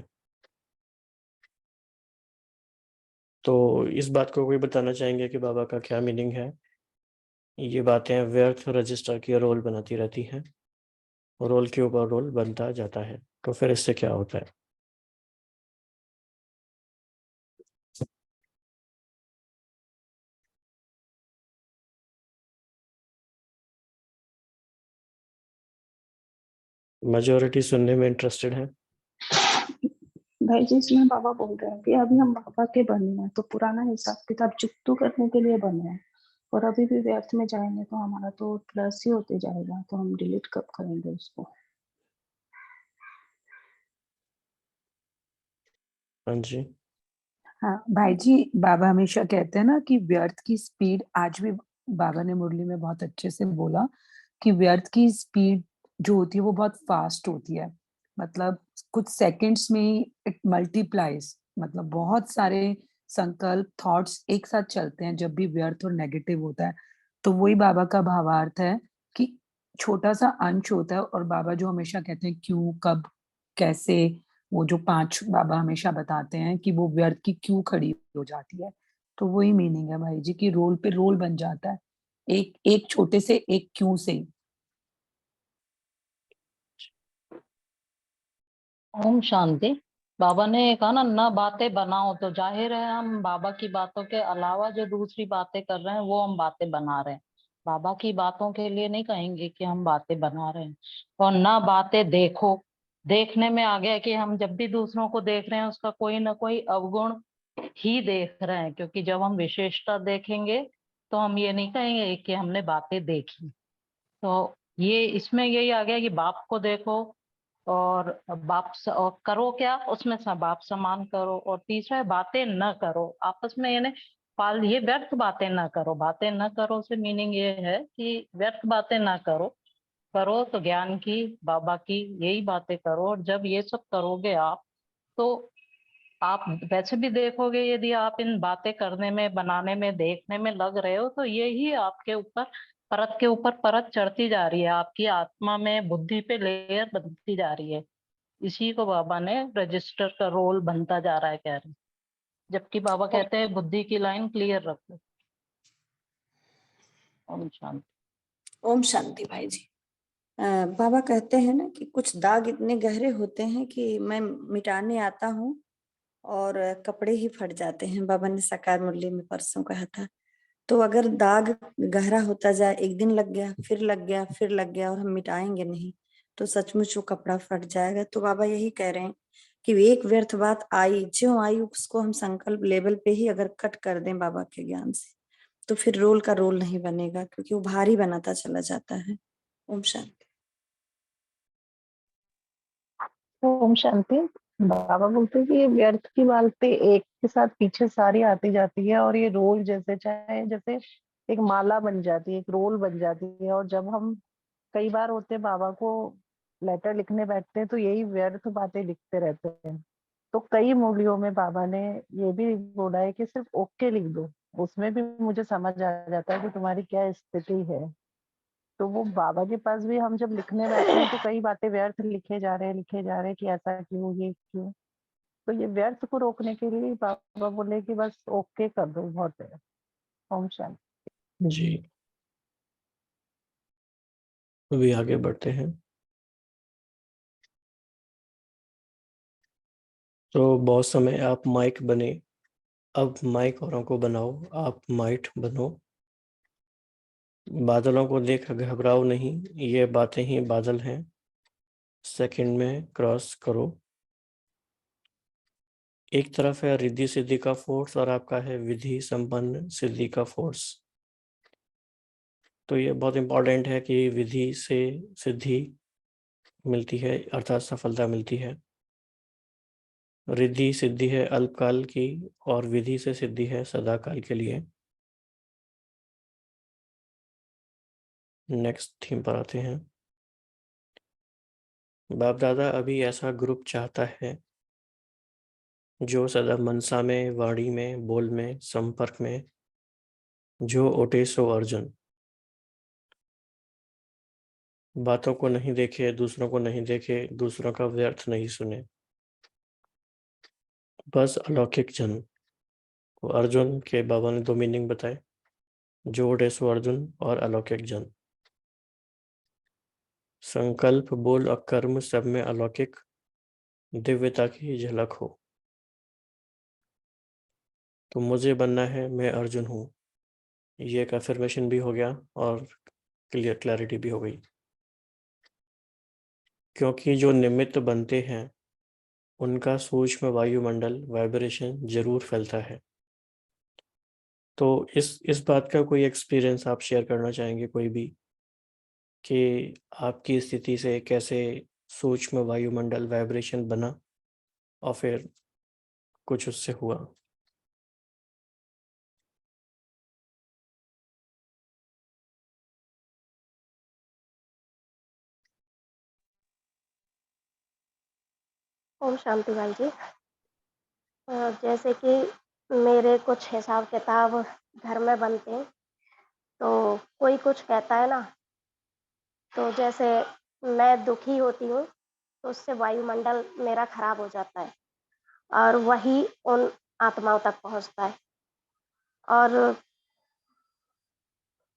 तो इस बात को कोई बताना चाहेंगे कि बाबा का क्या मीनिंग है? ये बातें व्यर्थ रजिस्टर की रोल बनाती रहती हैं, रोल के ऊपर रोल बनता जाता है, तो फिर इससे क्या होता है? मेजोरिटी सुनने में इंटरेस्टेड है। भाई जी इसमें बाबा बोल रहे हैं कि अभी हम बाबा के बने हैं तो पुराना हिसाब किताब चुकतू करने के लिए बने हैं, और अभी भी व्यर्थ में जाएंगे तो हमारा तो प्लस ही होते जाएगा, तो हम डिलीट कब करेंगे उसको? हाँ जी, हाँ भाई जी, बाबा हमेशा कहते हैं ना कि व्यर्थ की स्पीड, आज भी बाबा ने मुरली में बहुत अच्छे से बोला कि व्यर्थ की स्पीड जो होती है वो बहुत फास्ट होती है। मतलब कुछ सेकंड्स में ही इट मल्टीप्लाइज, मतलब बहुत सारे संकल्प थॉट्स एक साथ चलते हैं जब भी व्यर्थ और नेगेटिव होता है। तो वही बाबा का भावार्थ है कि छोटा सा अंश होता है, और बाबा जो हमेशा कहते हैं क्यों, कब, कैसे, वो जो 5 बाबा हमेशा बताते हैं कि वो व्यर्थ की क्यों खड़ी हो जाती है। तो वही मीनिंग है भाई जी कि रोल पे रोल बन जाता है, एक एक छोटे से एक क्यों से ही। ओम शांति। बाबा ने कहा ना बातें बनाओ, तो जाहिर है हम बाबा की बातों के अलावा जो दूसरी बातें कर रहे हैं वो हम बातें बना रहे हैं। बाबा की बातों के लिए नहीं कहेंगे कि हम बातें बना रहे हैं। और ना बातें देखो, देखने में आ गया कि हम जब भी दूसरों को देख रहे हैं उसका कोई ना कोई अवगुण ही देख रहे हैं, क्योंकि जब हम विशेषता देखेंगे तो हम ये नहीं कहेंगे कि हमने बातें देखी। तो ये इसमें यही आ गया कि बाप को देखो, और और करो क्या उसमें बाप समान करो। और तीसरा है बातें न करो आपस में, यानी ये व्यर्थ बातें न करो। बातें न करो से मीनिंग ये है कि व्यर्थ बातें ना करो, करो तो ज्ञान की, बाबा की यही बातें करो। और जब ये सब करोगे आप तो आप वैसे भी देखोगे, यदि आप इन बातें करने में, बनाने में, देखने में लग रहे हो, तो यही आपके ऊपर परत के ऊपर परत चढ़ती जा रही है, आपकी आत्मा में, बुद्धि पे लेयर बनती जा रही है। इसी को बाबा ने रजिस्टर का रोल बनता जा रहा है कह रहे हैं। जबकि बाबा कहते हैं बुद्धि की लाइन क्लियर रखो। ओम शांति। ओम शांति भाई जी। बाबा कहते हैं ना कि कुछ दाग इतने गहरे होते हैं कि मैं मिटाने आता हूँ और कपड़े ही फट जाते हैं। बाबा ने साकार मुरली में परसों कहा था। तो अगर दाग गहरा होता जाए, एक दिन लग गया, फिर लग गया, फिर लग गया, और हम मिटाएंगे नहीं तो सचमुच वो कपड़ा फट जाएगा। तो बाबा यही कह रहे हैं कि एक व्यर्थ बात आई, जो आई उसको हम संकल्प लेवल पे ही अगर कट कर दें बाबा के ज्ञान से, तो फिर रोल का रोल नहीं बनेगा, क्योंकि वो भारी बनाता चला जाता है। ओम शांति। ओम शांति। बाबा बोलते हैं कि ये व्यर्थ की बातें एक के साथ पीछे सारी आती जाती है, और ये रोल जैसे चाहे जैसे एक माला बन जाती है, एक रोल बन जाती है। और जब हम कई बार होते हैं बाबा को लेटर लिखने बैठते हैं तो यही व्यर्थ बातें लिखते रहते हैं। तो कई मूलियों में बाबा ने ये भी बोला है कि सिर्फ ओके लिख दो, उसमें भी मुझे समझ आ जाता है कि तुम्हारी क्या स्थिति है। तो वो बाबा के पास भी हम जब लिखने बैठते हैं तो कई बातें व्यर्थ लिखे जा रहे हैं कि ऐसा क्यों, ये क्यों। तो ये व्यर्थ को रोकने के लिए बाबा बोले कि बस ओके कर दो, बहुत है। ओम शांति। जी, अभी आगे बढ़ते हैं। तो बहुत समय आप माइक बने, अब माइक औरों को बनाओ, आप माइट बनो। बादलों को देख घबराओ नहीं, ये बातें ही बादल हैं, सेकंड में क्रॉस करो। एक तरफ है रिद्धि सिद्धि का फोर्स और आपका है विधि संपन्न सिद्धि का फोर्स। तो ये बहुत इंपॉर्टेंट है कि विधि से सिद्धि मिलती है, अर्थात सफलता मिलती है। रिद्धि सिद्धि है अल्पकाल की और विधि से सिद्धि है सदा काल के लिए। नेक्स्ट थीम पर आते हैं। बाप दादा अभी ऐसा ग्रुप चाहता है जो सदा मनसा में, वाणी में, बोल में, संपर्क में, जो ओटे सो अर्जुन। बातों को नहीं देखे, दूसरों को नहीं देखे, दूसरों का व्यर्थ नहीं सुने, बस अलौकिक जन। तो अर्जुन के बाबा ने दो मीनिंग बताए, जो ओटे सो अर्जुन और अलौकिक जन। संकल्प, बोल और कर्म सब में अलौकिक दिव्यता की झलक हो। तो मुझे बनना है, मैं अर्जुन हूँ। ये एक अफर्मेशन भी हो गया और क्लैरिटी भी हो गई। क्योंकि जो निमित्त बनते हैं उनका सूक्ष्म वायुमंडल वाइब्रेशन जरूर फैलता है। तो इस बात का कोई एक्सपीरियंस आप शेयर करना चाहेंगे कोई भी, कि आपकी स्थिति से कैसे सूक्ष्म वायुमंडल वाइब्रेशन बना और फिर कुछ उससे हुआ? ओम शांति भाई जी। जैसे कि मेरे कुछ हिसाब किताब घर में बनते हैं, तो कोई कुछ कहता है ना, तो जैसे मैं दुखी होती हूँ तो उससे वायुमंडल मेरा खराब हो जाता है और वही उन आत्माओं तक पहुँचता है। और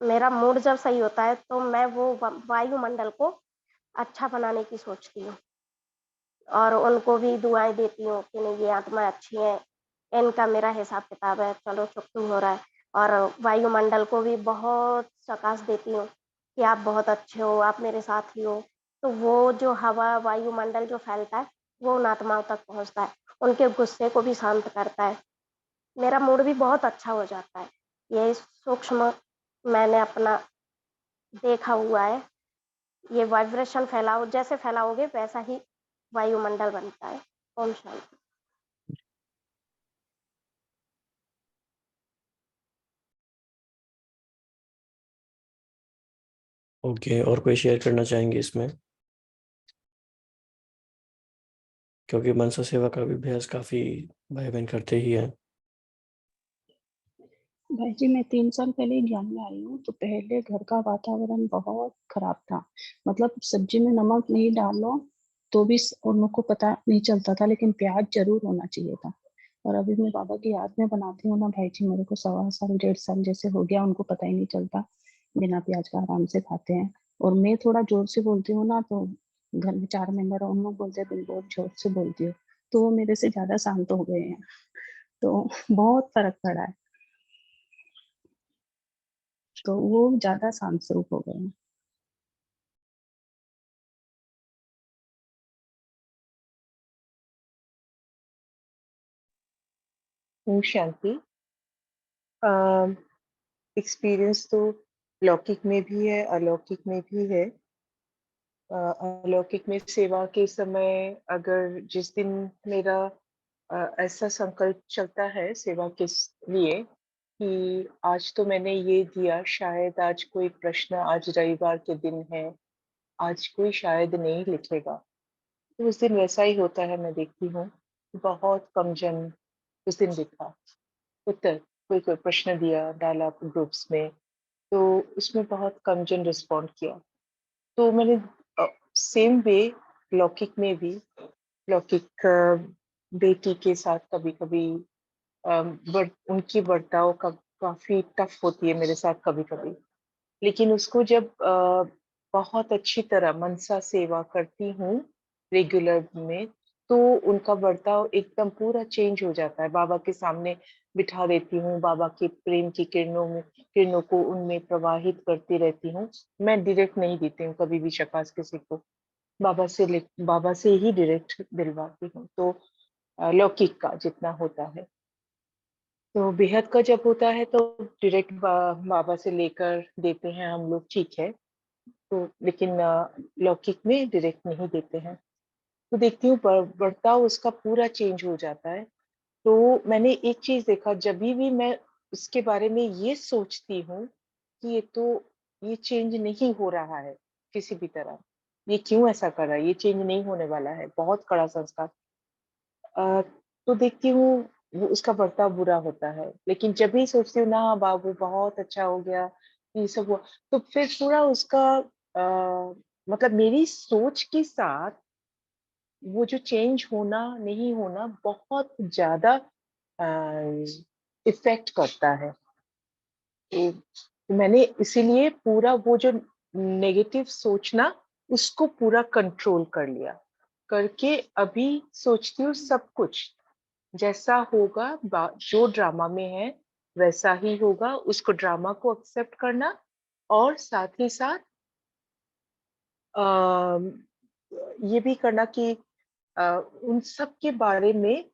मेरा मूड जब सही होता है तो मैं वो वायुमंडल को अच्छा बनाने की सोचती हूँ और उनको भी दुआएं देती हूँ कि नहीं, ये आत्मा अच्छी है, इनका मेरा हिसाब किताब है, चलो चुकतू हो रहा है। और वायुमंडल को भी बहुत सकाश देती हूँ कि आप बहुत अच्छे हो, आप मेरे साथ ही हो। तो वो जो हवा वायुमंडल जो फैलता है वो उन आत्माओं तक पहुँचता है, उनके गुस्से को भी शांत करता है, मेरा मूड भी बहुत अच्छा हो जाता है। ये सूक्ष्म मैंने अपना देखा हुआ है। ये वाइब्रेशन फैलाओ, जैसे फैलाओगे वैसा ही वायुमंडल बनता है। ओम शांति। ओके, और कोई शेयर करना चाहेंगे इसमें? क्योंकि मनसा सेवा का भी अभ्यास काफ़ी भाई बहन करते ही हैं। भाई जी, मैं 3 साल पहले ही ज्ञान में आई हूँ, तो पहले घर का वातावरण बहुत खराब था। मतलब सब्जी में नमक नहीं डालो तो भी उन लोग को पता नहीं चलता था, लेकिन प्याज ज़रूर होना चाहिए था। और अभी मैं बाबा की याद में बनाती हूँ ना भाई जी, मेरे को 1.25 साल, 1.5 साल जैसे हो गया, उनको पता ही नहीं चलता, बिना प्याज का आराम से खाते हैं। और मैं थोड़ा ज़ोर से बोलती हूँ ना, तो घर में 4 मेंबर हैं, उन लोग बोलते हैं, "तुम बहुत ज़ोर से बोलती हो।" तो वो मेरे से ज़्यादा शांत हो गए हैं। तो बहुत फ़र्क पड़ा है। तो वो ज़्यादा शांत स्वरूप हो गए हैं। ओम शांति। एक्सपीरियंस तो लौकिक में भी है, अलौकिक में भी है। अलौकिक में सेवा के समय अगर जिस दिन मेरा ऐसा संकल्प चलता है सेवा के लिए कि आज तो मैंने ये दिया, शायद आज कोई प्रश्न, आज रविवार के दिन है, आज कोई शायद नहीं लिखेगा, तो उस दिन वैसा ही होता है। मैं देखती हूँ बहुत कम जन उस दिन लिखा उत्तर, कोई कोई प्रश्न दिया, डाला ग्रुप्स में, तो उसमें बहुत कम जन रिस्पॉन्ड किया। तो मैंने सेम वे लौकिक में भी, लौकिक बेटी के साथ कभी-कभी उनकी बर्ताव का काफ़ी टफ होती है मेरे साथ कभी-कभी। लेकिन उसको जब बहुत अच्छी तरह मनसा सेवा करती हूँ रेगुलर में, तो उनका बर्ताव एकदम पूरा चेंज हो जाता है। बाबा के सामने बिठा देती हूँ, बाबा के प्रेम की किरणों को उनमें प्रवाहित करती रहती हूँ। मैं डायरेक्ट नहीं देती हूँ कभी भी शकास किसी को, बाबा से ही डायरेक्ट दिलवाती हूँ। तो लौकिक का जितना होता है, तो बेहद का जब होता है तो डायरेक्ट बाबा से लेकर देते हैं हम लोग, ठीक है। तो लेकिन लौकिक में डायरेक्ट नहीं देते हैं। तो देखती हूँ बर्ताव उसका पूरा चेंज हो जाता है। तो मैंने एक चीज़ देखा, जभी भी मैं उसके बारे में ये सोचती हूँ कि ये चेंज नहीं हो रहा है किसी भी तरह, ये क्यों ऐसा कर रहा है, ये चेंज नहीं होने वाला है, बहुत कड़ा संस्कार। तो देखती हूँ वो उसका बर्ताव बुरा होता है। लेकिन जब भी सोचती हूँ ना बाबू बहुत अच्छा हो गया, ये सब हुआ, तो फिर पूरा उसका मतलब मेरी सोच के साथ वो जो चेंज होना, नहीं होना बहुत ज़्यादा इफ़ेक्ट करता है। तो मैंने इसीलिए पूरा वो जो नेगेटिव सोचना, उसको पूरा कंट्रोल कर लिया। करके अभी सोचती हूँ सब कुछ जैसा होगा, जो ड्रामा में है वैसा ही होगा, उसको ड्रामा को एक्सेप्ट करना और साथ ही साथ ये भी करना कि उन सब के बारे में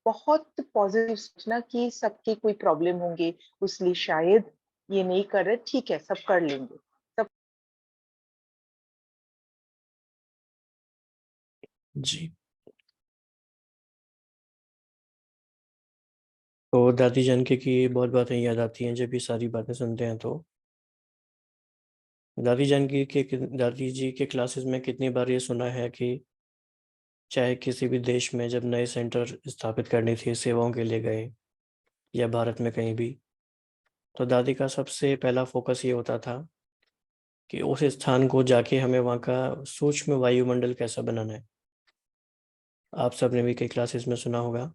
बहुत पॉजिटिव सोचना कि सबके कोई प्रॉब्लम होंगे, इसलिए शायद ये नहीं कर रहे, ठीक है सब कर लेंगे। सब जी। तो दादी जान की बहुत बातें याद आती हैं जब ये सारी बातें सुनते हैं। तो दादी जी के क्लासेस में कितनी बार ये सुना है कि चाहे किसी भी देश में जब नए सेंटर स्थापित करनी थी, सेवाओं के लिए गए या भारत में कहीं भी, तो दादी का सबसे पहला फोकस ये होता था कि उस स्थान को जाके हमें वहाँ का सूक्ष्म वायुमंडल कैसा बनाना है। आप सबने भी कई क्लासेस में सुना होगा।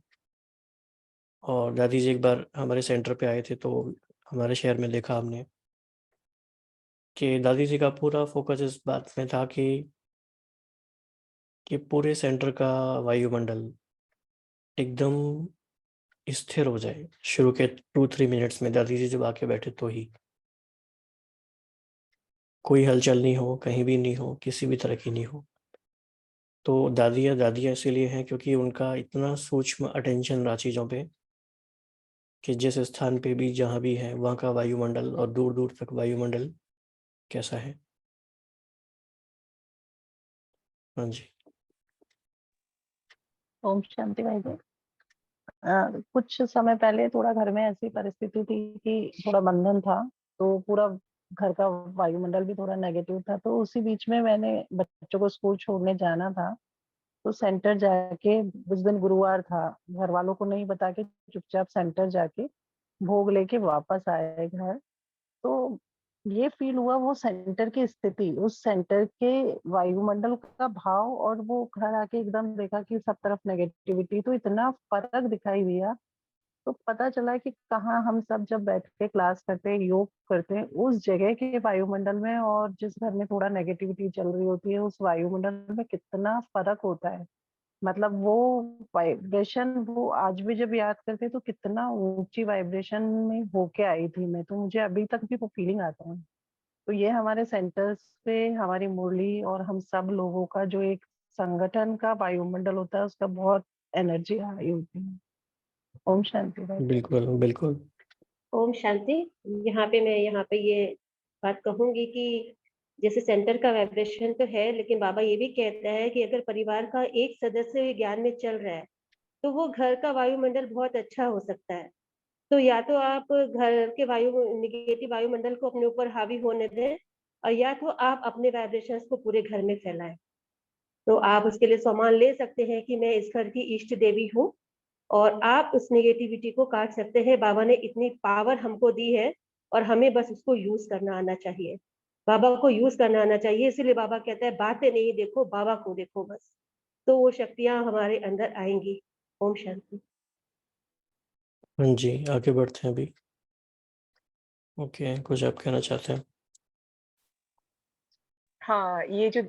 और दादी जी एक बार हमारे सेंटर पे आए थे, तो हमारे शहर में देखा हमने कि दादी जी का पूरा फोकस इस बात में था कि पूरे सेंटर का वायुमंडल एकदम स्थिर हो जाए। शुरू के 2-3 मिनट्स में दादी जी जब आके बैठे तो ही कोई हलचल नहीं हो, कहीं भी नहीं हो, किसी भी तरह की नहीं हो। तो दादियाँ इसीलिए हैं क्योंकि उनका इतना सूक्ष्म अटेंशन रहा चीज़ों पे कि जिस स्थान पे भी जहाँ भी है वहाँ का वायुमंडल और दूर-दूर तक वायुमंडल कैसा है। हाँ जी। ओम शांति भाई जी। कुछ समय पहले थोड़ा घर में ऐसी परिस्थिति थी कि थोड़ा बंधन था, तो पूरा घर का वायुमंडल भी थोड़ा नेगेटिव था। तो उसी बीच में मैंने बच्चों को स्कूल छोड़ने जाना था, तो सेंटर जाके, उस दिन गुरुवार था, घर वालों को नहीं बता के चुपचाप सेंटर जाके भोग लेके वापस आए घर। तो ये फील हुआ वो सेंटर की स्थिति, उस सेंटर के वायुमंडल का भाव, और वो घर आके एकदम देखा कि सब तरफ नेगेटिविटी, तो इतना फर्क दिखाई दिया। तो पता चला कि कहाँ हम सब जब बैठ के क्लास करते हैं, योग करते हैं, उस जगह के वायुमंडल में और जिस घर में थोड़ा नेगेटिविटी चल रही होती है, उस वायुमंडल में कितना फर्क होता है। मतलब वो वाइब्रेशन, वो आज भी जब याद करते हैं तो कितना ऊंची वाइब्रेशन में होके आई थी मैं, तो मुझे अभी तक भी वो फीलिंग आता है। तो ये हमारे सेंटर्स पे हमारी मुरली और हम सब लोगों का जो एक संगठन का वायुमंडल होता है, उसका बहुत एनर्जी हाई होती है। ओम शांति भाई। बिल्कुल बिल्कुल। ओम शांति। यहाँ पे ये बात कहूंगी कि जैसे सेंटर का वाइब्रेशन तो है, लेकिन बाबा ये भी कहता है कि अगर परिवार का एक सदस्य ज्ञान में चल रहा है तो वो घर का वायुमंडल बहुत अच्छा हो सकता है। तो या तो आप घर के निगेटिव वायुमंडल को अपने ऊपर हावी होने दें, और या तो आप अपने वाइब्रेशंस को पूरे घर में फैलाएं। तो आप उसके लिए सम्मान ले सकते हैं कि मैं इस घर की इष्ट देवी हूँ, और आप उस नेगेटिविटी को काट सकते हैं। बाबा ने इतनी पावर हमको दी है और हमें बस उसको यूज करना आना चाहिए। बाबा को यूज करना आना चाहिए, इसीलिए बाबा कहता है बातें नहीं देखो, बाबा को देखो बस, तो वो शक्तियां हमारे अंदर आएंगी। ओम शांति। हाँ जी, आगे बढ़ते हैं अभी। ओके, कुछ आप कहना चाहते हैं? हाँ, ये जो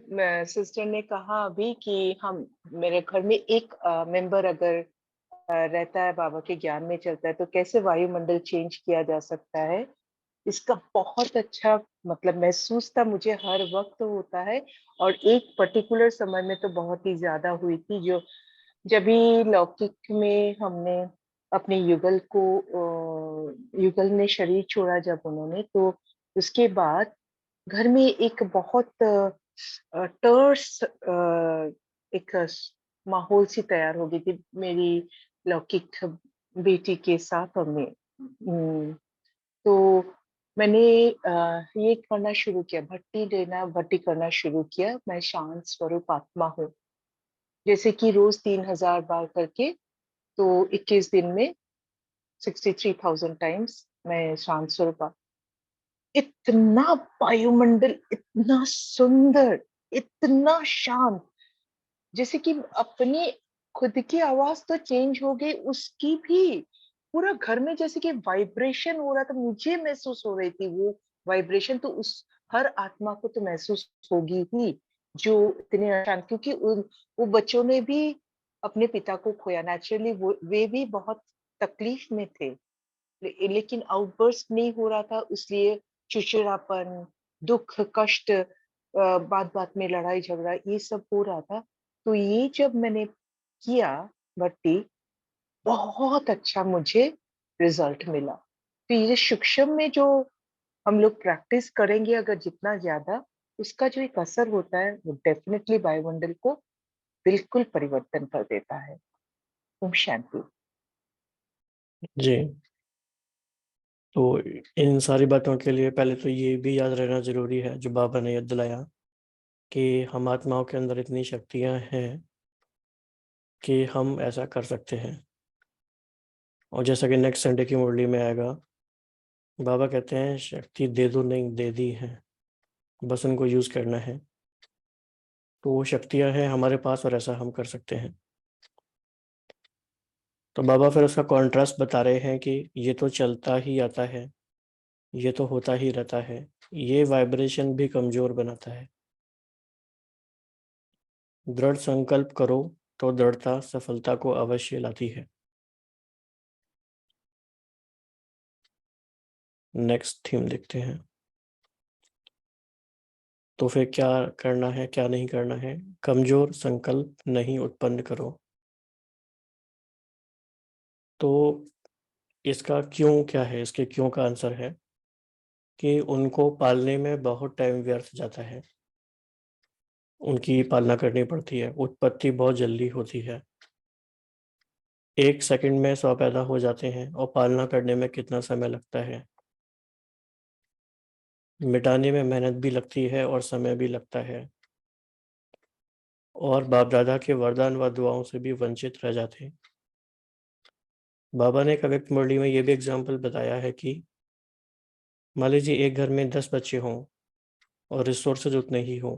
सिस्टर ने कहा अभी कि हम, मेरे घर में एक मेंबर अगर रहता है, बाबा के ज्ञान में चलता है, तो कैसे वायुमंडल चेंज किया जा सकता है, इसका बहुत अच्छा मतलब महसूस था मुझे, हर वक्त होता है। और एक पर्टिकुलर समय में तो बहुत ही ज्यादा हुई थी, जो जब भी लौकिक में हमने अपने युगल ने शरीर छोड़ा जब उन्होंने, तो उसके बाद घर में एक बहुत टर्स एक माहौल सी तैयार हो गई थी मेरी लौकिक बेटी के साथ और मैं। तो मैंने ये करना शुरू किया, भट्टी करना शुरू किया। मैं शांत स्वरूप आत्मा हूँ, जैसे कि रोज 3000 बार करके, तो 21 दिन में 63,000 टाइम्स मैं शांत स्वरूप। इतना वायुमंडल, इतना सुंदर, इतना शांत, जैसे कि अपनी खुद की आवाज तो चेंज हो गई, उसकी भी पूरा घर में जैसे कि वाइब्रेशन हो रहा था, मुझे महसूस हो रही थी वो वाइब्रेशन। तो उस हर आत्मा को तो महसूस होगी ही जो इतने अशांत, क्योंकि वो बच्चों ने भी अपने पिता को खोया, नेचुरली वे भी बहुत तकलीफ में थे, लेकिन आउटबर्स्ट नहीं हो रहा था, इसलिए चिड़चिड़ापन, दुख, कष्ट, बात बात में लड़ाई झगड़ा, ये सब हो रहा था। तो ये जब मैंने किया भट्टी, बहुत अच्छा मुझे रिजल्ट मिला। तो ये सूक्ष्म में जो हम लोग प्रैक्टिस करेंगे अगर जितना ज्यादा, उसका जो एक असर होता है वो डेफिनेटली वायुमंडल को बिल्कुल परिवर्तन कर देता है। ओम शांति। जी, तो इन सारी बातों के लिए पहले तो ये भी याद रहना जरूरी है, जो बाबा ने याद दिलाया, कि हम आत्माओं के अंदर इतनी शक्तियां हैं कि हम ऐसा कर सकते हैं। और जैसा कि नेक्स्ट संडे की मुरली में आएगा, बाबा कहते हैं शक्ति दे दो, नहीं दे दी है, बस उनको यूज करना है। तो वो शक्तियां हैं हमारे पास और ऐसा हम कर सकते हैं। तो बाबा फिर उसका कॉन्ट्रास्ट बता रहे हैं कि ये तो चलता ही आता है, ये तो होता ही रहता है, ये वाइब्रेशन भी कमजोर बनाता है। दृढ़ संकल्प करो तो दृढ़ता सफलता को अवश्य लाती है। नेक्स्ट थीम देखते हैं। तो फिर क्या करना है, क्या नहीं करना है? कमजोर संकल्प नहीं उत्पन्न करो। तो इसका क्यों क्या है, इसके क्यों का आंसर है कि उनको पालने में बहुत टाइम व्यर्थ जाता है, उनकी पालना करनी पड़ती है, उत्पत्ति बहुत जल्दी होती है, 1 सेकंड में 100 पैदा हो जाते हैं, और पालना करने में कितना समय लगता है, मिटाने में मेहनत भी लगती है और समय भी लगता है। और बाप दादा के वरदान व दुआओं से भी वंचित रह जाते हैं। बाबा ने एक अव्यक्त मुरली में ये भी एग्जाम्पल बताया है कि मान लीजिए एक घर में 10 बच्चे हों और रिसोर्सेज उतने ही हों,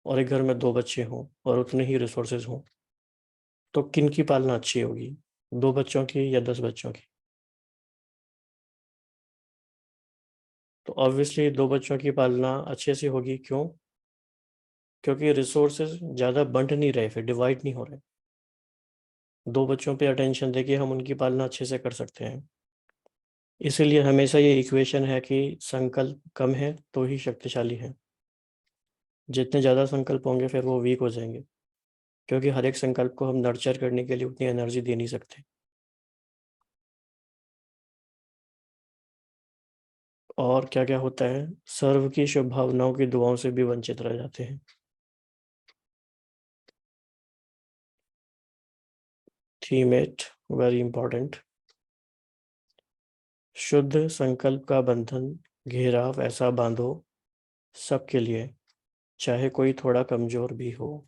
और एक घर में 2 बच्चे हों और उतने ही रिसोर्सेज हों, तो किन की पालना अच्छी होगी, 2 बच्चों की या 10 बच्चों की? तो ऑब्वियसली 2 बच्चों की पालना अच्छे से होगी। क्यों? क्योंकि रिसोर्सेज ज़्यादा बंट नहीं रहे, फिर डिवाइड नहीं हो रहे। 2 बच्चों पे अटेंशन देके हम उनकी पालना अच्छे से कर सकते हैं। इसीलिए हमेशा ये इक्वेशन है कि संकल्प कम है तो ही शक्तिशाली है। जितने ज़्यादा संकल्प होंगे फिर वो वीक हो जाएंगे, क्योंकि हर एक संकल्प को हम नर्चर करने के लिए उतनी एनर्जी दे नहीं सकते। और क्या क्या होता है, सर्व की शुभ भावनाओं की दुआओं से भी वंचित रह जाते हैं। Theme 8 very important. शुद्ध संकल्प का बंधन घेराव ऐसा बांधो सबके लिए, चाहे कोई थोड़ा कमजोर भी हो।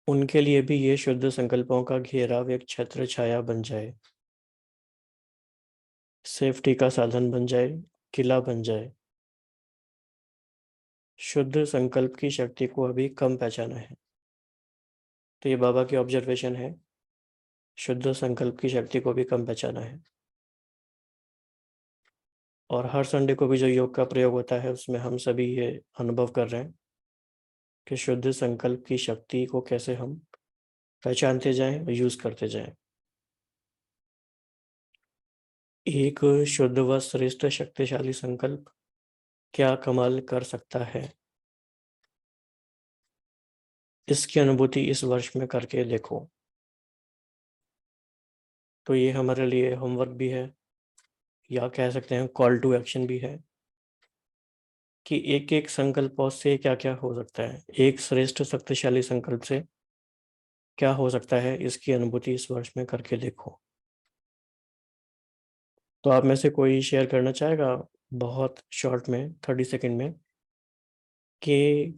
उनके लिए भी ये शुद्ध संकल्पों का घेराव एक छत्र छाया बन जाए, सेफ्टी का साधन बन जाए, किला बन जाए। शुद्ध संकल्प की शक्ति को अभी कम पहचाना है। तो ये बाबा की ऑब्जर्वेशन है, शुद्ध संकल्प की शक्ति को भी कम पहचाना है। और हर संडे को भी जो योग का प्रयोग होता है उसमें हम सभी ये अनुभव कर रहे हैं कि शुद्ध संकल्प की शक्ति को कैसे हम पहचानते जाएं और यूज करते जाएं। एक शुद्ध व श्रेष्ठ शक्तिशाली संकल्प क्या कमाल कर सकता है, इसकी अनुभूति इस वर्ष में करके देखो। तो ये हमारे लिए होमवर्क भी है, या कह सकते हैं कॉल टू एक्शन भी है, कि एक एक संकल्पों से क्या क्या हो सकता है, एक श्रेष्ठ शक्तिशाली संकल्प से क्या हो सकता है, इसकी अनुभूति इस वर्ष में करके देखो। तो आप में से कोई शेयर करना चाहेगा बहुत शॉर्ट में 30 सेकंड में कि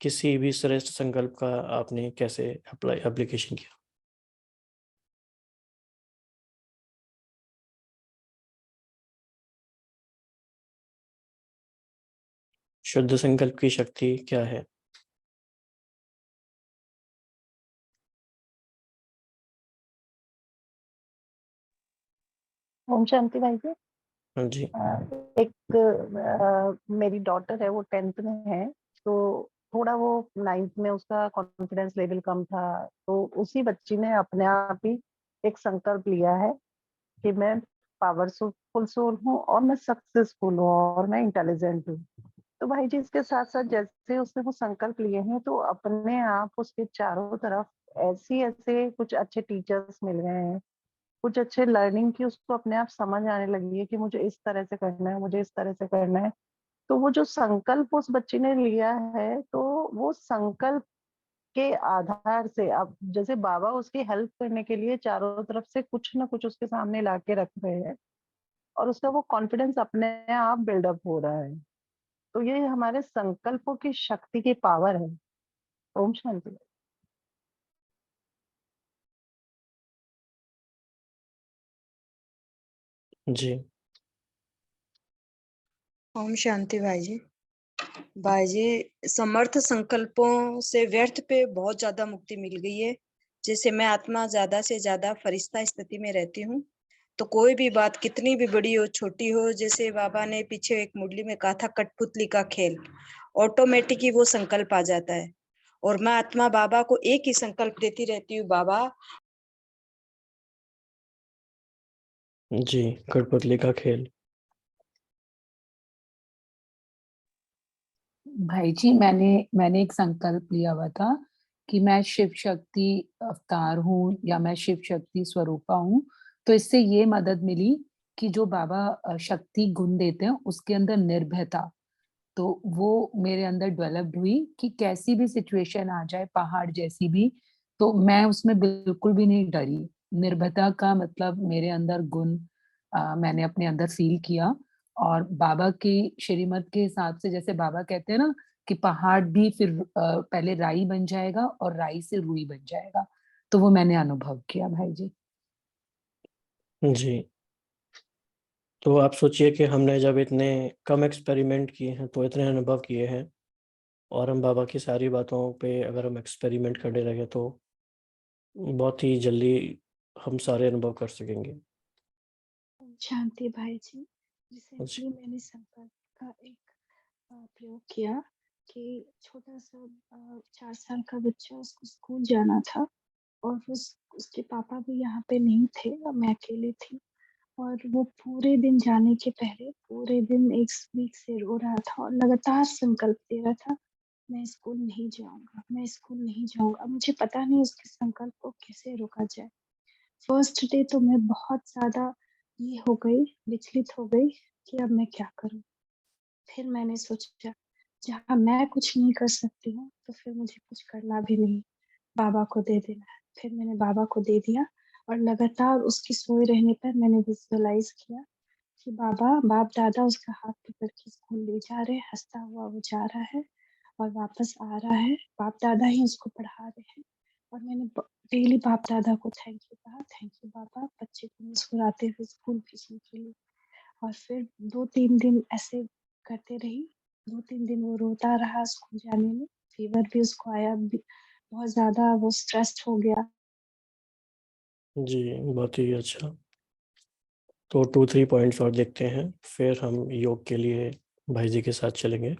किसी भी श्रेष्ठ संकल्प का आपने कैसे एप्लीकेशन किया? शुद्ध संकल्प की शक्ति क्या है? ओम शांति भाई जी। हाँ जी। मेरी डॉटर है, वो 10th में है, तो थोड़ा वो 9th में उसका कॉन्फिडेंस लेवल कम था, तो उसी बच्ची ने अपने आप ही एक संकल्प लिया है कि मैं पावरफुल सोल हूँ और मैं सक्सेसफुल हूँ और मैं इंटेलिजेंट हूँ। तो भाई जी इसके साथ साथ जैसे उसने वो संकल्प लिए हैं, तो अपने आप उसके चारों तरफ ऐसे कुछ अच्छे टीचर्स मिल गए हैं, कुछ अच्छे लर्निंग की उसको अपने आप समझ आने लगी है कि मुझे इस तरह से करना है, मुझे इस तरह से करना है। तो वो जो संकल्प उस बच्ची ने लिया है, तो वो संकल्प के आधार से अब जैसे बाबा उसकी हेल्प करने के लिए चारों तरफ से कुछ ना कुछ उसके सामने ला के रख रहे हैं, और उसका वो कॉन्फिडेंस अपने आप बिल्डअप हो रहा है। तो ये हमारे संकल्पों की शक्ति की पावर है। ओम शांति। जी। ओम शांति भाई जी। भाई जी, समर्थ संकल्पों से व्यर्थ पे बहुत ज्यादा मुक्ति मिल गई है। जैसे मैं आत्मा ज्यादा से ज्यादा फरिश्ता स्थिति में रहती हूँ, तो कोई भी बात कितनी भी बड़ी हो छोटी हो, जैसे बाबा ने पीछे एक मुरली में कहा था कठपुतली का खेल, ऑटोमेटिक ही वो संकल्प आ जाता है। और मैं आत्मा बाबा को एक ही संकल्प देती रहती हूँ, बाबा। जी, कठपुतली का खेल। भाई जी मैंने एक संकल्प लिया हुआ था कि मैं शिव शक्ति अवतार हूँ या मैं शिव शक्ति स्वरूपा हूँ। तो इससे ये मदद मिली कि जो बाबा शक्ति गुण देते हैं उसके अंदर निर्भयता, तो वो मेरे अंदर डेवलप्ड हुई कि कैसी भी सिचुएशन आ जाए, पहाड़ जैसी भी, तो मैं उसमें बिल्कुल भी नहीं डरी। निर्भयता का मतलब मेरे अंदर गुण मैंने अपने अंदर फील किया। और बाबा की श्रीमत के हिसाब से, जैसे बाबा कहते हैं ना कि पहाड़ भी फिर पहले राई बन जाएगा और राई से रुई बन जाएगा। तो वो मैंने अनुभव किया भाई जी। जी। तो आप सोचिए कि हमने जब इतने कम एक्सपेरिमेंट किए हैं, तो इतने अनुभव किए हैं, और हम बाबा की सारी बातों पे अगर हम एक्सपेरिमेंट करने लगे तो बहुत ही जल्दी हम सारे अनुभव कर सकेंगे। शांति भाई जी, अच्छा। रिसेंटली मैंने संकल्प का एक प्रयोग किया कि छोटा सा 4 साल का बच्चा, उसको स्कूल जाना था और उसके पापा भी यहाँ पे नहीं थे और मैं अकेली थी, और वो पूरे दिन जाने के पहले पूरे दिन 1 वीक से रो रहा था और लगातार संकल्प ले रहा था, मैं स्कूल नहीं जाऊँगा, मैं स्कूल नहीं जाऊँगा। मुझे पता नहीं उसके संकल्प को कैसे रोका जाए। फर्स्ट डे तो मैं बहुत ज़्यादा ये हो गई, विचलित हो गई कि अब मैं क्या करूँ? फिर मैंने सोचा, जहाँ मैं कुछ नहीं कर सकती हूँ, तो फिर मुझे कुछ करना भी नहीं, बाबा को दे देना है। फिर मैंने बाबा को दे दिया और लगातार उसके सोए रहने पर मैंने विजुअलाइज़ किया कि बाप-दादा उसका हाथ पकड़ के स्कूल ले जा रहे हैं, हँसता हुआ वो जा रहा है और वापस आ रहा है। बाप-दादा ही उसको पढ़ा रहे हैं और मैंने डेली बाप-दादा को थैंक यू कहा, थैंक यू बाबा, बच्चे को मुस्कुराते हुए स्कूल भेजने के लिए। और फिर 2-3 दिन ऐसे करते रही। 2-3 दिन वो रोता रहा स्कूल जाने में, फ़ीवर भी उसको आया, बहुत ज़्यादा वो स्ट्रेस्ड हो गया। जी, बहुत ही अच्छा। तो 2-3 पॉइंट्स और देखते हैं, फिर हम योग के लिए भाई जी के साथ चलेंगे।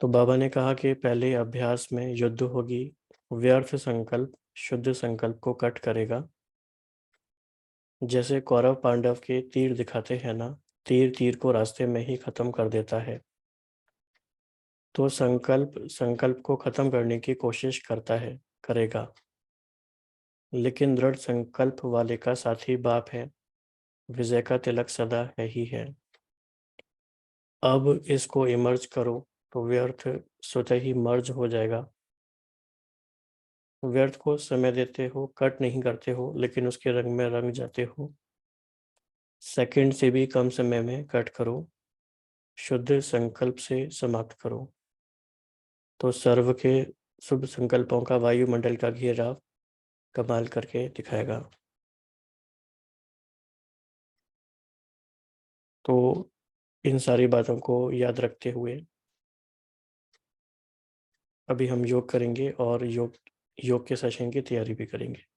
तो बाबा ने कहा कि पहले अभ्यास में युद्ध होगी, व्यर्थ संकल्प शुद्ध संकल्प को कट करेगा। जैसे कौरव पांडव के तीर दिखाते हैं ना, तीर को रास्ते में ही खत्म कर देता है। तो संकल्प को खत्म करने की कोशिश करेगा, लेकिन दृढ़ संकल्प वाले का साथी बाप है, विजय का तिलक सदा है ही है। अब इसको इमर्ज करो तो व्यर्थ स्वतः ही मर्ज हो जाएगा। व्यर्थ को समय देते हो, कट नहीं करते हो, लेकिन उसके रंग में रंग जाते हो। सेकंड से भी कम समय में कट करो, शुद्ध संकल्प से समाप्त करो। तो सर्व के शुभ संकल्पों का वायुमंडल का घेराव कमाल करके दिखाएगा। तो इन सारी बातों को याद रखते हुए अभी हम योग करेंगे और योग के सेशन की तैयारी भी करेंगे।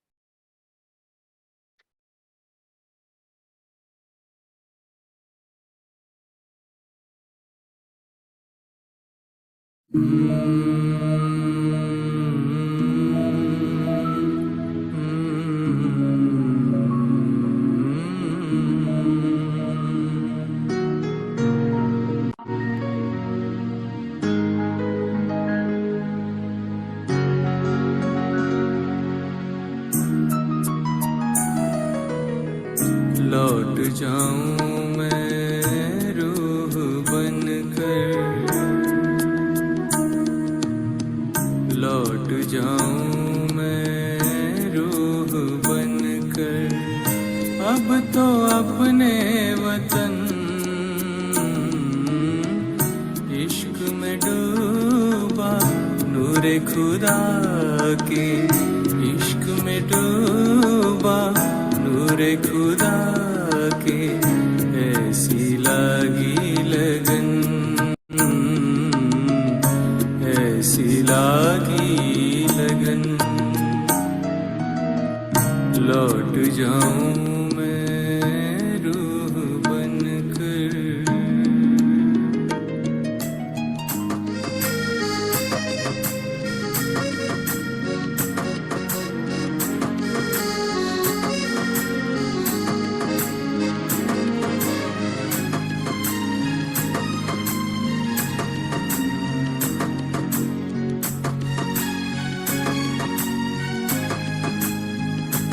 लौट जाऊं मैं रूह बनकर, लौट जाऊं मैं रूह बनकर, अब तो अपने वतन इश्क में डूबा नूरे खुदा के, इश्क में डूबा नूरे खुदा के, ऐसी लागी लगन, ऐसी लागी लगन, लौट जाऊं